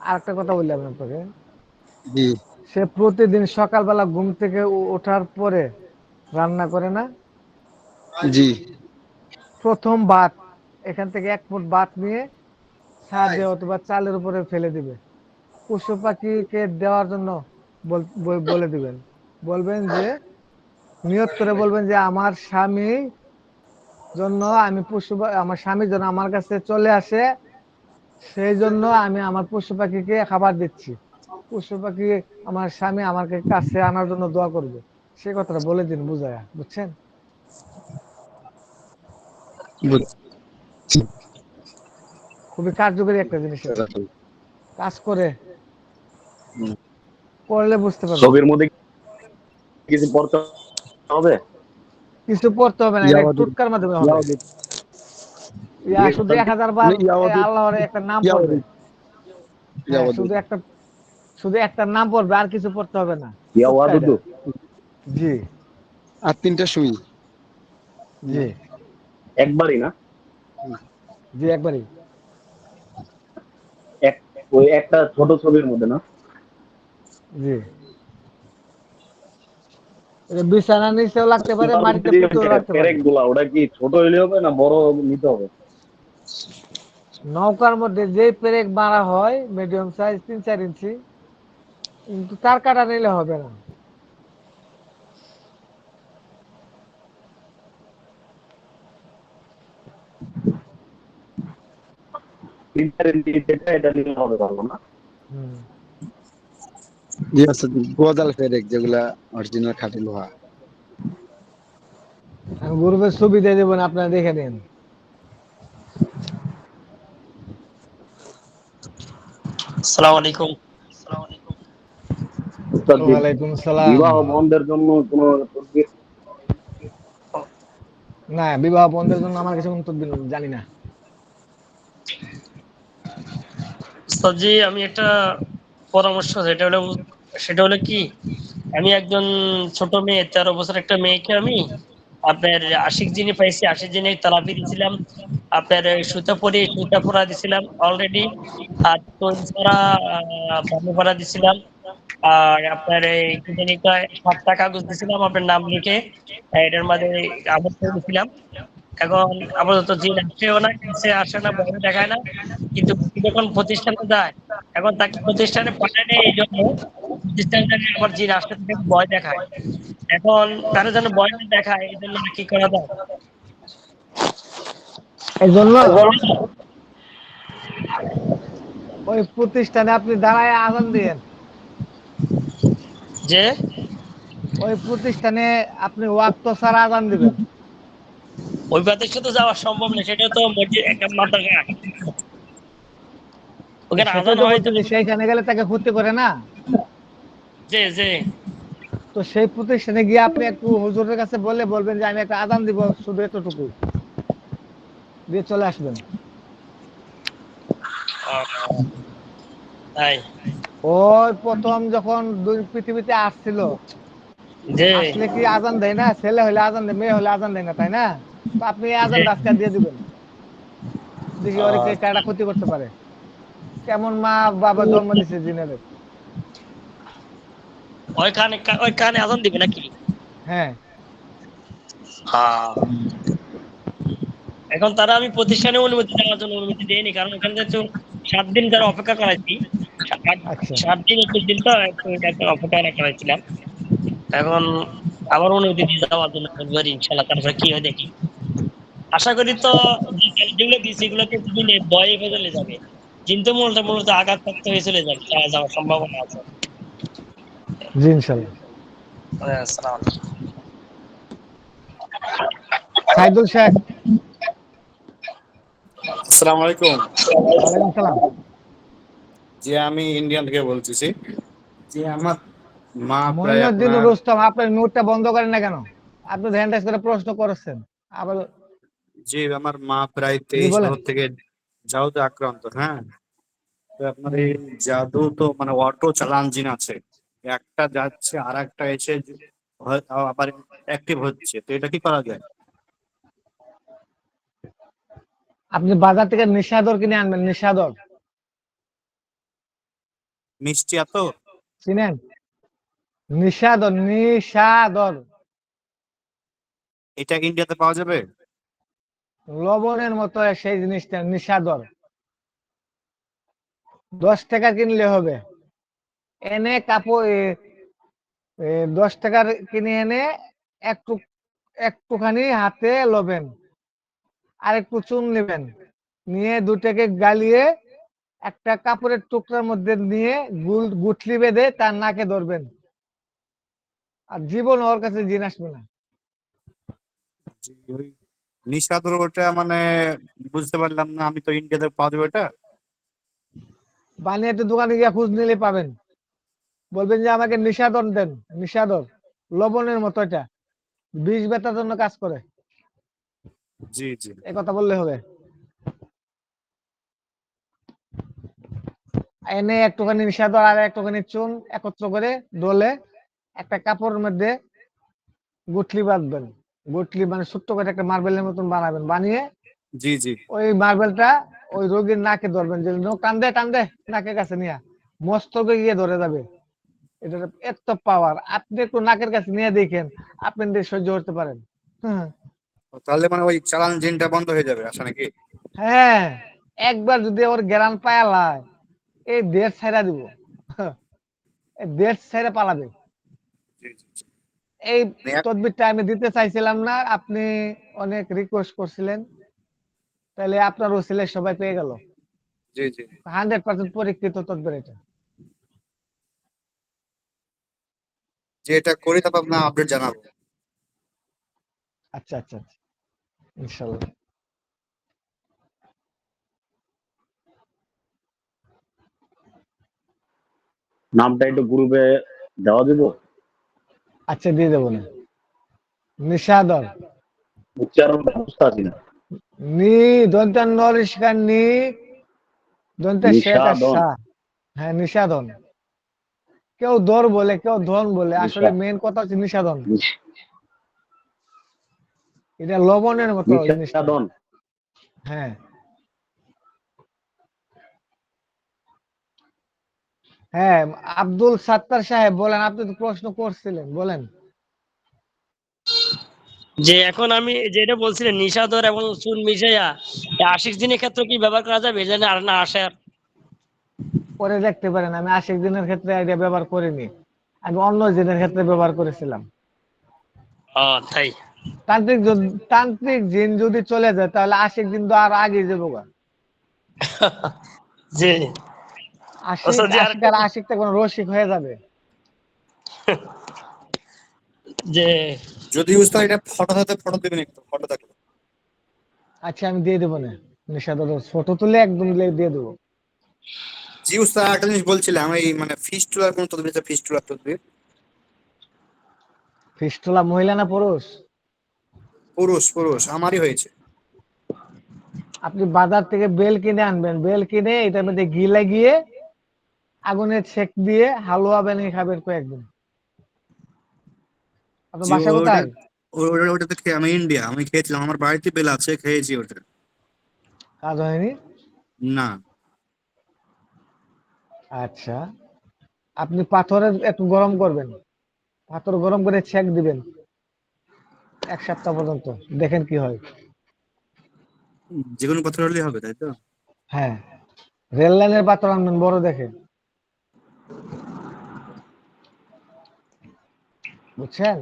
আরেকটা কথা বললাম আপনাকে, জি সে প্রতিদিন সকালবেলা ঘুম থেকে ওঠার পরে রান্না করে না, জি প্রথম ভাত এখান থেকে 1 মুঠ ভাত নিয়ে ছাদে অথবা চালের উপরে ফেলে দিবে। পশু পাখিকে দেওয়ার জন্য বলে দিবেন। বলবেন যে, নিয়ত করে বলবেন যে আমার স্বামী জন্য আমি আমার স্বামীর জন্য আমার কাছে চলে আসে, সেই জন্য আমি আমার পশু পাখিকে খাবার দিচ্ছি। পশু পাখি আমার স্বামী আমাকে কাছে আনার জন্য দোয়া করবে। সে কথাটা বলে দিন বুঝায়া, বুঝছেন? বুঝছি। খুবই কার্যকরী একটা জিনিস এটা, জাযাকাল্লাহ। কাজ করে, হুম। করলে বুঝতে পারবেন। ছবির মধ্যে কিছু পড়তে হবে? কিছু পড়তে হবে না, এটা ইয়াওয়াদুদ টুটকার মাধ্যমে হবে। ইয়াওয়াদুদ শুধু 1000 বার ইয়াওয়াদুদ আল্লাহর একটা নাম পড়বে। ইয়াওয়াদুদ হ্যাঁ, ইয়াওয়াদুদ শুধু একটা নাম পড়বে, আর কিছু পড়তে হবে না। টুটকা এটা। ইয়াওয়াদুদু জি আর 3টা সুই। জি একবারই না? জি, একবারই। এক ওই একটা ছোট ছবির মধ্যে না? জি, এটা বিছানার নিচেও লাগতে পারে, তার মধ্যে মাটিতে যে পুঁতেও রাখতে পেরেক পারবে। গুলা ওটা কি ছোট হইলে হবে না বড় নিতে হবে? নৌকার মধ্যে যে পেরেক মারা হয় মিডিয়াম সাইজ 3-4 ইঞ্চি, কিন্তু তার কাটা নিলে হবে না। এটা নিলে হবে পারবো না? হুম। জি আচ্ছা গজাল ফেরেক যেগুলা অরিজিনাল খাঁটি লোহা। আমি গ্রুপের ছবি দিয়ে দেবেন, আপনারা দেখে নিন। আসসালামু আলাইকুম। উস্তাদ জি, ওয়ালাইকুম সালাম। বিবাহ বন্ধের জন্য কোনো তদবির? না, বিবাহ বন্ধের জন্য আমার কাছে কোনো তদবির জানি না। উস্তাদ জি, আমি একটা পরামর্শ, সেটা হলো কি, আমি একজন ছোট মেয়ে, 13 বছর একটা মেয়েকে আমি আপনার আশিক জিনে পাইছি, আশিক জিনে তালাপি দিছিলাম, আপনার সুতা পরা দিছিলাম অলরেডি, আর তৈল ছাড়া বামে পরা দিছিলাম, আর আপনার এই কি জানি কয় 7টা কাগজ দিছিলাম আপনার নাম লিখে, এটার মধ্যে আমল করে দিছিলাম। এখন আপাতত জিন আসেও না, কাছে আসে না, ভয় দেখায় না, কিন্তু যখন প্রতিষ্ঠানে যায়, এখন তাকে প্রতিষ্ঠানে পাঠায় নেই, এই জন্য প্রতিষ্ঠানে থেকে আবার জিন আসতে থেকে ভয় দেখায়। এখন তারা যেন ভয় না দেখায়, এই জন্য কি করা যায়? এই জন্য ওই প্রতিষ্ঠানে আপনি দাঁড়ায় আজান দিয়েন। যে ওই প্রতিষ্ঠানে আপনি ওয়াক্ত ছাড়া আজান দিবেন। ওই প্রতিষ্ঠানে তো যাওয়া সম্ভব না, সেটা তো মসজিদ একটা মাদ্রাসা, ওখানে সেটাই আজান তো হয় তো। বলছি যে সেইখানে গেলে তাকে ক্ষতি করে না। যে যে তো সেই প্রতিষ্ঠানে গিয়ে আপনি একটু হুজুরের কাছে বলবেন যে আমি একটা আজান দিব, শুধু এতটুকু দিয়ে চলে আসবেন। তাই ওই প্রথম যখন পৃথিবীতে আসছিল, যে আসলে কি আজান দেয় না? ছেলে হলে আজান দেয়, মেয়ে হলে আজান দেয় না, তাই না? তো আপনি এই যে আজানটা আজকে দিয়ে দিবেন, দেখি ওরে কে কাটা ক্ষতি করতে পারে। কেমন মা বাবা জন্ম দিছে জিনের। ওই কানে আজান দিবে নাকি? হ্যাঁ, হ্যাঁ। এখন তারা আমি প্রতিষ্ঠানে অনুমতি দেওয়ার জন্য অনুমতি দেয়নি, কারণ ওখানে তো 7 দিন তারা অপেক্ষা করাইছি। আচ্ছা। 7 দিন 21 দিন তো একটু অপেক্ষা করাইছিলাম। এখন আবার অনুমতি দিয়ে যাওয়ার জন্য বলবো ইনশাল্লাহ, তারপরে কি হয় দেখি। আশা করি তো যেগুলো দিয়েছি এগুলোতে দিলে ভয়ে চলে যাবে, কিন্তু মূলত আঘাত প্রাপ্ত হয়ে চলে যাবে, যাওয়ার সম্ভাবনা আছে। জি ইনশাল্লাহ। আসসালাম। সাইদুল শেখ। আসসালামু আলাইকুম। ওয়ালাইকুম সালাম। যে আমি ইন্ডিয়ান থেকে বলতেছি, যে আমার মা প্রায় মঈনুদ্দিন আপনার, রুস্তম, আপনার নোটটা বন্ধ করেন না কেন? আপনি ধ্যান করে প্রশ্ন করেছেন আবার। যে আমার মা প্রায় জি 23 বলেন। বছর থেকে জাদুতে আক্রান্ত। হ্যাঁ, তো আপনার হুম। এই জাদু তো মানে অটো চালান জিন আছে, একটা যাচ্ছে আর একটা এসে আবার অ্যাক্টিভ হচ্ছে, তো এটা কি করা যায়? আপনি বাজার থেকে নিশাদর কিনে আনবেন, নিশাদর। মিষ্টি এত? চিনেন? নিশাদর, নিশাদর। এটা ইন্ডিয়াতে পাওয়া যাবে? লবণের মতো সেই জিনিসটা নিশাদর। 10 টাকা কিনলে হবে। এনে কাপড় 10 টাকার কিনে এনে একটু একটুখানি হাতে লবেন, আর একটু চুন নেবেন, নিয়ে দুটাকে গালিয়ে একটা কাপড়ের টুকরার মধ্যে নিয়ে গুঠলি বেঁধে তার নাকে ধরবেন, আর জীবন ওর কাছে জিন আসবে না। জি, ওই নিশাদর ওটা মানে বুঝতে পারলাম না, আমি তো ইন্ডিয়াতে পাওয়া যাবে এটা? বানিয়ে দোকানে গিয়ে খোঁজ নিলে পাবেন। বলবেন যে আমাকে নিশাদর দেন, নিশাদর। লবণের মতো এটা, বিষ ব্যথার জন্য কাজ করে। জি জি। এই কথা বললে হবে। এনে একটুখানি নিশাদর আর একটুখানি চুন একত্র করে ডলে একটা কাপড়ের মধ্যে গুঠলি বাঁধবেন। গুঠলি মানে ছোট্ট করে একটা মার্বেলের মতন বানাবেন, বানিয়ে জি জি। ওই মার্বেলটা ওই রোগীর নাকে ধরবেন, যে টান্দে টান্দে নাকের কাছে নিয়ে মস্তকে গিয়ে ধরে যাবে। এটা এত পাওয়ার, আপনি একটু নাকের কাছে নিয়ে দেখেন, আপনি সহ্য করতে পারেন। হ্যাঁ তাহলে মানে ওই চালান জিনটা বন্ধ হয়ে যাবে আসা নাকি? হ্যাঁ, একবার যদি ওর জ্ঞান পায়ালায় এই দেশ ছেড়া দিব, এই দেশ ছেড়ে পালাবে। জি জি। এই মানে তদবিরটা আমি দিতে চাইছিলাম না, আপনি অনেক রিকোয়েস্ট করছিলেন, তাহলে আপনার ওসিলে সবাই পেয়ে গেল। জি জি। 100% পরীক্ষিত তদবির এটা। যে এটা করি তারপর আপনার আপডেট জানাবো। আচ্ছা আচ্ছা আচ্ছা, ইনশাল্লাহ। নামটা একটু গ্রুপে দেওয়া দিব? আচ্ছা দিয়ে দেবো না। নিশাদর, উচ্চারণ ব্যবস্থা আছে না? নি দন্তান নরিষ্কার নি দন্তে শেখার নিষাদন। সা। হ্যাঁ নিষাদন। কেউ দর বলে, কেউ ধন বলে, আসলে নিষা মেন কথা হচ্ছে নিষাদন। নিষ- এটা লবণের মতো জিনিসটা। নিষাদন। হ্যাঁ হ্যাঁ, আব্দুল সাত্তার সাহেব বলেন, আপনি তো প্রশ্ন করছিলেন, বলেন। যে এখন আমি যেটা বলছিলেন নিশাদর এবং চুন মিশাইয়া আশিক দিনের ক্ষেত্রে কি ব্যবহার করা যাবে? এটা আর না আশার পরে দেখতে পারেন, আমি আশিক দিনের ক্ষেত্রে এটা ব্যবহার করিনি, আমি অন্য দিনের ক্ষেত্রে ব্যবহার করেছিলাম। তাই তান্ত্রিক জিন যদি চলে যায় তাহলে আশিক দিন তো আর আগে যাবো গা। যে আশিক আশিক আর আশিকটা কোন রসিক হয়ে যাবে। যে যদি উস্তাদ এটা ফটো থাকতে ফটো দিবেন, একটু ফটো থাকলে। আচ্ছা আমি দিয়ে দেবো না, নিশাদর ফটো তুলে একদম দিয়ে দেবো। জি উস্তাদ, একটা জিনিস বলছিলাম, এই মানে ফিস্টুলার কোন তদবির আছে? ফিস্টুলার তদবির? ফিস্টুলা মহিলা না পুরুষ? পুরুষ, পুরুষ আমারই হয়েছে। আপনি বাজার থেকে বেল কিনে আনবেন, বেল কিনে এটার মধ্যে ঘি লাগিয়ে আগুনে ছেক দিয়ে হালুয়া বানিয়ে খাবেন কয়েকদিন। আপনার জি বাসা ওটা, কোথায়? ওটাতে খেয়ে আমি ইন্ডিয়া, আমি খেয়েছিলাম, আমার বাড়িতে বেল আছে, খেয়েছি ওটা। কাজ হয়নি? না। আচ্ছা, আপনি পাথরের একটু গরম করবেন, পাথর গরম করে ছেক দিবেন 1 সপ্তাহ পর্যন্ত, দেখেন কি হয়। যে কোনো পাথর হলেই হবে, তাই তো? হ্যাঁ, রেল লাইনের পাথর আনবেন বড় দেখে, বুঝছেন?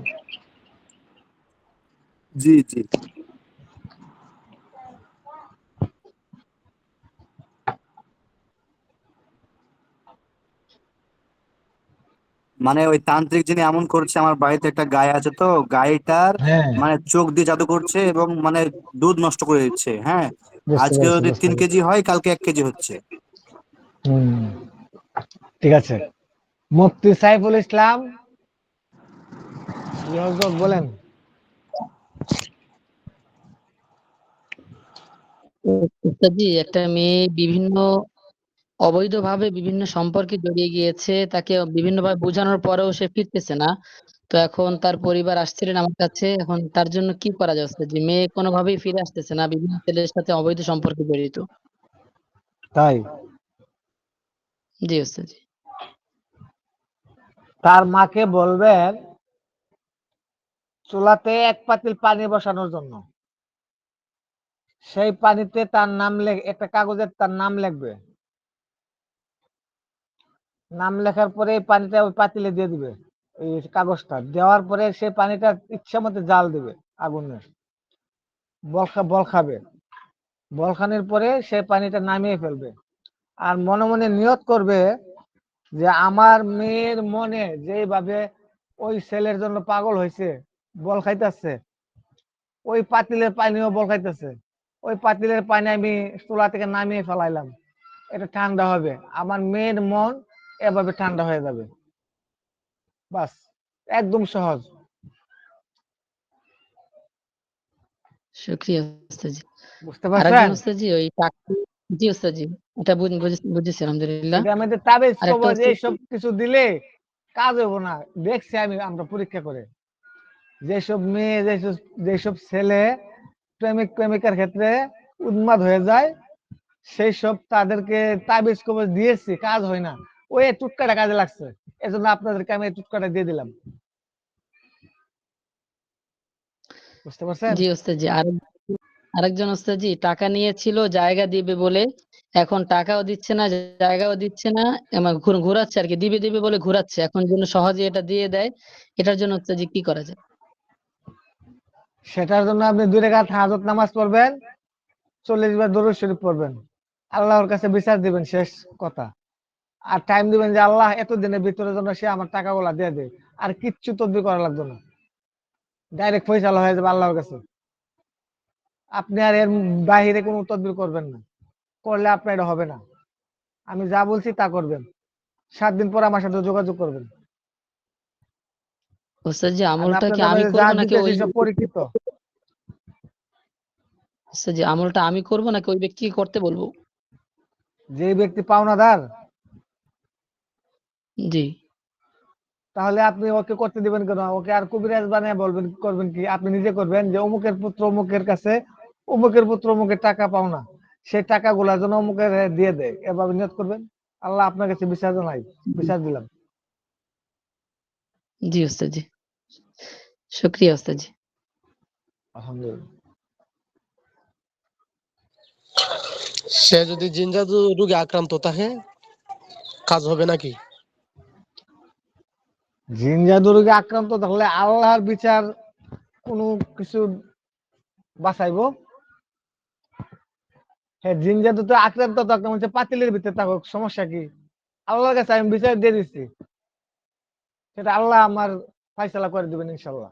জি জি। মানে ওই তান্ত্রিক যিনি এমন করছে, আমার বাড়িতে একটা গায়ে আছে, তো গায়েটার হ্যাঁ মানে চোখ দিয়ে জাদু করছে এবং মানে দুধ নষ্ট করে দিচ্ছে। হ্যাঁ, বুঝতে আজকে পেরেছি, যদি বুঝতে 3 কেজি পেরেছি। হয়, কালকে 1 কেজি হচ্ছে। হম, ঠিক আছে, মুফতি সাইফুল ইসলাম জি হযরত বলেন। উস্তাদজি, একটা মেয়ে বিভিন্ন অবৈধভাবে বিভিন্ন সম্পর্কে জড়িয়ে গিয়েছে, তাকে বিভিন্নভাবে বোঝানোর পরেও সে ফিরতেছে না। তো এখন তার পরিবার আসছিলেন আমার কাছে, এখন তার জন্য কি করা যায় উস্তাদজি? মেয়ে কোনোভাবেই ফিরে আসতেছে না, বিভিন্ন ছেলের সাথে অবৈধ সম্পর্কে জড়িত। তাই জি উস্তাদজি। তার মাকে বলবেন চুলাতে 1 পাতিল পানি বসানোর জন্য। সেই পানিতে তার নাম একটা কাগজে তার নাম লিখবে। নাম লেখার পরে এই পানিটা ওই পাতিলে দিয়ে দিবে, এই কাগজটা দেওয়ার পরে সেই পানিটা ইচ্ছা মতো জাল দিবে আগুনের, বল খাবে। বলখানের পরে সেই পানিটা নামিয়ে ফেলবে আর মনে মনে নিয়ত করবে যে আমার মেয়ের মনে যেভাবে ওই ছেলের জন্য পাগল হয়েছে, বল খাইতেছে, ওই পাতিলের পানিও বল খাইতেছে, ওই পাতিলের পানি আমি চুলা থেকে নামিয়ে ফেলাইলাম, এটা ঠান্ডা হবে, আমার মেয়ের মন এভাবে ঠান্ডা হয়ে যাবে। বাস, একদম সহজ। শুকরিয়া উস্তাদজি। বুঝতে আরেকজন পারছেন? উস্তাদজি ওই জি উস্তাদজি, এটা বুঝেছি আলহামদুলিল্লাহ। এটা আমাদের তাবিজ আরেকটা কবজ উস্তাদ, এইসব কিছু দিলে কাজ হবো না, দেখছি আমরা পরীক্ষা করে। যেসব মেয়ে যেসব ছেলে প্রেমিক প্রেমিকার ক্ষেত্রে উন্মাদ হয়ে যায়, সেই সব তাদেরকে তাবিজ কবজ দিয়েছি, কাজ হয় না, ওই টুটকাটা কাজে লাগছে, এজন্য আপনাদেরকে আমি এই টুটকাটা দিয়ে দিলাম। বুঝতে পারছেন? জি উস্তাদজি। আরেকজন উস্তাদজি টাকা নিয়েছিল জায়গা দিবে বলে, এখন টাকাও দিচ্ছে না, জায়গাও দিচ্ছে না, ঘুরাচ্ছে আর কি, দিবে দিবে বলে ঘুরাচ্ছে, এখন জন্য সহজে এটা দিয়ে দেয়। এটার জন্য উস্তাদজি কি করা যায়? সেটার জন্য আপনি 2 রাকাত হাজত নামাজ পড়বেন, 40 বার দরুদ শরীফ পড়বেন, আল্লাহর কাছে বিচার দিবেন, শেষ কথা। আর টাইম দিবেন যে আল্লাহ এতদিনের ভিতরে যেন সে আমার টাকাগুলা দিয়ে দেয়, আর কিচ্ছু তদবির করা লাগবে না, ডাইরেক্ট ফয়সালা হয়ে যাবে আল্লাহর কাছে। আপনি আর এর বাহিরে কোনো তদবির করবেন না, করলে আপনার এটা হবে না। আমি যা বলছি তা করবেন, 7 দিন পর আমার সাথে যোগাযোগ করবেন। উস্তাদজি, আমি আমলটা কি আপনাদের আমি মাঝে যা করব নাকি দিতেছি ওই সব পরীক্ষিত। উস্তাদজি, আমলটা আমি করব নাকি ওই ব্যক্তিকে করতে বলবো? যে ব্যক্তি পাওনাদার, জি তাহলে আপনি ওকে করতে দিবেন কেন? ওকে আর কবিরাজ বানিয়ে বলবেন, করবেন কি? আপনি নিজে করবেন যে অমুকের পুত্র অমুকের কাছে, অমুকের পুত্র অমুকের টাকা পাওনা, সেই টাকাগুলা যেন অমুকের দিয়ে দেয়, এভাবে নিয়ত করবেন। আল্লাহ আপনার কাছে বিচার জানাই, বিচার দিলাম। জি উস্তাদজি, শুকরিয়া উস্তাদজি। আলহামদুলিল্লাহ। সে যদি জিন জাদু রোগে আক্রান্ত থাকে, কাজ হবে নাকি? জিন জাদু রোগে আক্রান্ত থাকলে আল্লাহর বিচার কোনো কিছু বাঁচাইবো? হ্যাঁ, জিন জাদুতে আক্রান্ত থাকলে হচ্ছে পাতিলের ভিতরে থাকুক, সমস্যা কি? আল্লাহর কাছে আমি বিচার দিয়ে দিচ্ছি, সেটা আল্লাহ আমার ফাইসালা করে দিবেন ইনশাল্লাহ।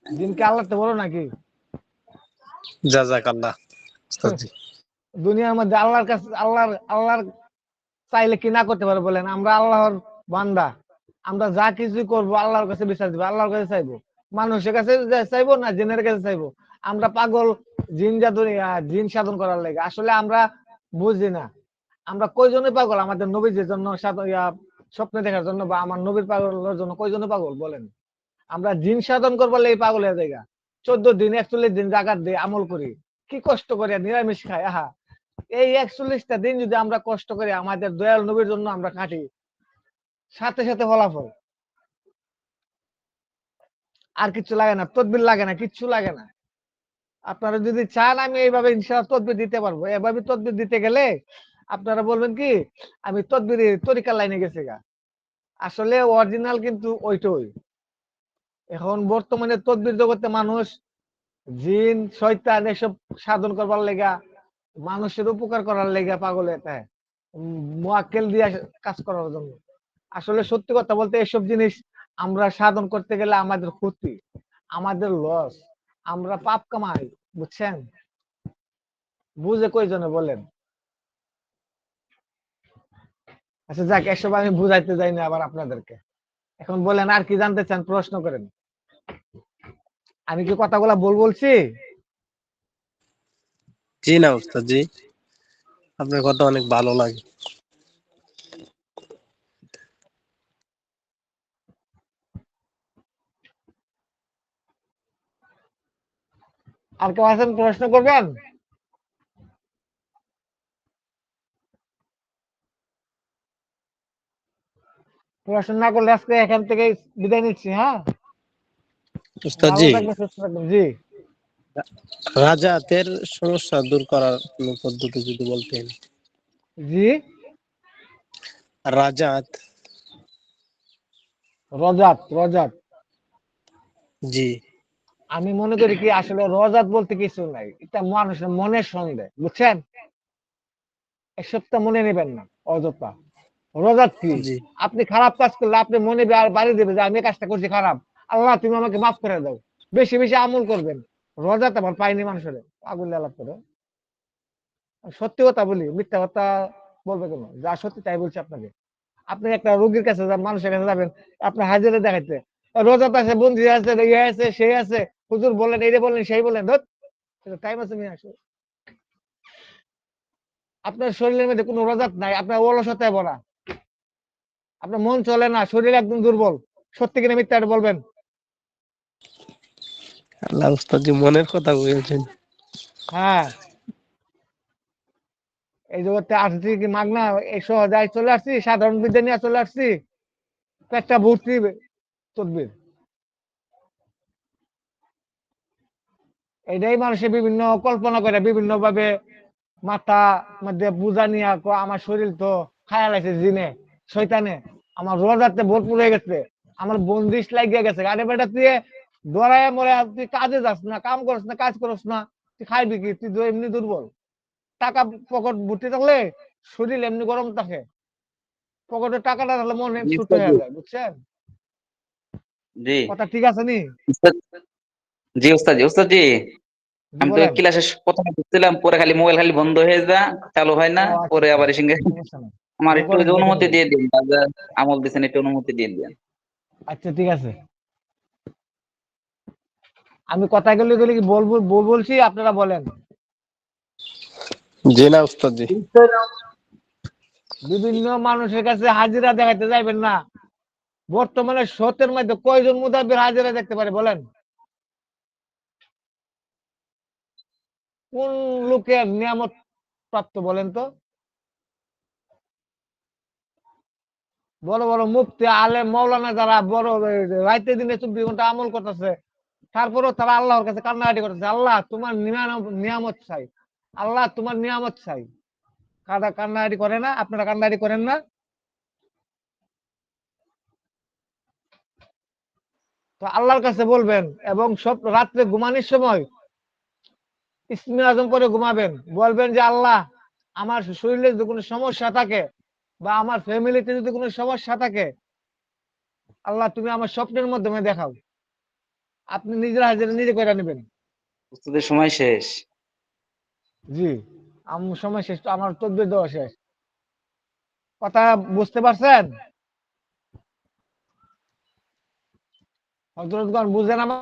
জিনকে আল্লাহ তো বড় নাকি? জাযাকাল্লাহ উস্তাদজি। দুনিয়ার মধ্যে আল্লাহর কাছে আল্লাহর চাইলে কি না করতে পারে বলেন? আমরা আল্লাহর বান্দা, আমরা যা কিছু করব আল্লাহর কাছে বিচার দিব, আল্লাহর কাছে চাইবো। মানুষের কাছে চাইবো না জিনের কাছে চাইবো? আমরা পাগল জিন জাদু জিন সাধন করার লাগে, আসলে আমরা বুঝি না। আমরা কয়জনে পাগল আমাদের নবীর জন্য স্বপ্নে দেখার জন্য, বা আমার নবীর পাগলের জন্য কয়জনে পাগল বলেন? আমরা জিন সাধন করবার লাগে পাগল হয়ে জায়গা, 14 দিন 41 দিন জাগাত দিয়ে আমল করি, কি কষ্ট করে নিরামিষ খাই, আহা, এই 41টা দিন যদি আমরা কষ্ট করে আমাদের দয়াল নবীর জন্য আমরা কাটি, সাথে সাথে ফলাফল। আর কিছু লাগে না, তদবির লাগে না, কিচ্ছু লাগে না। আপনারা যদি চান আমি এইভাবে ইনশাআল্লাহ তদবির দিতে পারবো। এভাবে তদবির দিতে গেলে আপনারা বলবেন কি আমি তদবির তরিকার লাইনে গেছি গা। আসলে অরিজিনাল কিন্তু ওইটাই। এখন বর্তমানে তদবির জগতে মানুষ জিন শয়তান এসব সাধন করবার লেগা, মানুষের উপকার করার লেগা পাগল এটা, মুআক্কেল দিয়ে কাজ করার জন্য। আসলে সত্যি কথা বলতে এসব জিনিস আমরা সাধন করতে গেলে আমাদের ক্ষতি, আমাদের লস, আমরা পাপ কামাই, বুঝছেন? বুঝে কয়জনে বলেন? আচ্ছা যাক, এসব আমি বুঝাইতে যাই না আবার আপনাদেরকে। এখন বলেন আর কি জানতে চান, প্রশ্ন করেন। আমি কি কথাগুলা বলছি? জি না উস্তাদ জি, আপনার কথা অনেক ভালো লাগে। আর কেউ আছেন প্রশ্ন করবেন? প্রশ্ন না করলে আজকে এখান থেকে বিদায় নিচ্ছি। হ্যাঁ, উস্তাদ ভালো জি, থাকবেন, সুস্থ থাকবেন। জি রাজাতের সমস্যা দূর করার কোনো পদ্ধতি যদি বলতেন। জি। রাজাত। রজাত, রজাত। জি আমি মনে করি কি আসলে রজাত বলতে কিছু নাই, এটা মানুষের মনের সন্দেহ, বুঝছেন? এসব তো মনে নেবেন না অযথা। রোজাত কি? জি আপনি খারাপ কাজ করলে আপনি মনে বাড়ি দেবে যে আমি এই কাজটা করছি খারাপ, আল্লাহ তুমি আমাকে মাফ করে দাও। বেশি বেশি আমল করবেন। রোজাত আমার পাইনি মানুষের আগুন আলাপ করে। সত্যি কথা বলি, মিথ্যা কথা বলবে কেন? যা সত্যি তাই বলছি আপনাকে। আপনি একটা রোগীর কাছে মানুষের কাছে যাবেন, আপনার হাজিরা দেখাইতে রোজাত আছে, বন্দি আছে, ইয়ে আছে, সেই আছে, হুজুর বলেন, এই বলেন, সেই বলেন, টাইম আছে নিয়ে আসো। আপনার শরীরের মধ্যে কোনো রোজাত নাই, আপনার অলসতায় ভরা, আপনার মন চলে না, শরীর একদম দুর্বল। সত্যি কিনা মিথ্যা এটা বলবেন। আল্লাহ উস্তাদ জি মনের কথা বলছেন। হ্যাঁ, এই জগতে আসছি কি মাগনা, এই সহজায় চলে আসছি, সাধারণ বিদ্যা নিয়ে চলে আসছি, পেটটা ভর্তি তদবির। এটাই মানুষের বিভিন্ন কল্পনা করে বিভিন্ন ভাবে মাথা মধ্যে বুঝা নিয়ে আমার শরীর তো খায়া লাগছে জিনে, শয়তানে, আমার রোজাতে ভরপুর হয়ে গেছে, আমার বন্দিশ লাগিয়ে গেছে। আরে বেটা তুই দৌড়ায় মরে তুই কাজে যাস না, কাম করস না, কাজ করস না, তুই খাইবি কি? তুই এমনি দুর্বল। টাকা পকেট ভর্তি থাকলে শরীর এমনি গরম থাকে, পকেটে টাকাটা থাকলে মনে জি ছোট উস্তাদ জি। হয়ে যায়, বুঝছেন? জি কথা ঠিক আছে নি? উস্তাদ, জি উস্তাদ জি, উস্তাদ জি, জি আমি তো বলেন। ক্লাসে প্রথমে ঢুকছিলাম, পরে খালি মোবাইল খালি বন্ধ হয়ে যা, চালু হয় ও না, আচ্ছা পরে আচ্ছা, আবার এসে সমস্যা নেই, আমার দোয়া একটু ওই করেন, যে দেখে অনুমতি নেবো। দিয়ে দিন, যা আমল দিচ্ছেন একটু অনুমতি দিয়ে দিন। আচ্ছা ঠিক আছে, আমি কথা গুলো গুলো কি বলবো বলছি, আপনারা বলেন। জি না উস্তাদ জি। বিভিন্ন মানুষের কাছে হাজিরা দেখাইতে যাইবেন না। বর্তমানে শতের মধ্যে কয়জন মুদাব্বির হাজিরা দেখতে পারে বলেন? কোন লোকের নিয়ামত প্রাপ্ত বলেন তো? বড় বড় মুফতি আলেম মাওলানা যারা বড় রাইতে দিনে 24 ঘন্টা আমল করতেছে, তারপরেও তারা আল্লাহর কাছে কান্নাকাটি করতেছে, আল্লাহ তোমার নিয়ামত চাই, আল্লাহ তোমার নিয়ামত চাই। কান্নাকাটি করে না? আপনারা কান্নাকাটি করেন না? তো আল্লাহর কাছে বলবেন, এবং সব রাত্রে ঘুমানোর সময় ইসমি আজম পরে ঘুমাবেন, বলবেন যে আল্লাহ আমার শরীরে যদি কোনো সমস্যা থাকে বা আমার ফ্যামিলিতে যদি কোনো সমস্যা থাকে, আল্লাহ তুমি আমার স্বপ্নের মাধ্যমে দেখাও। আপনি নিজের হাজিরা নিজে করে নেবেন। উস্তাদের সময় শেষ। জি, আমার সময় শেষ, তো আমার তদবির দেওয়া শেষ। কথা বুঝতে পারছেন? হযরতগণ বুঝেন আমার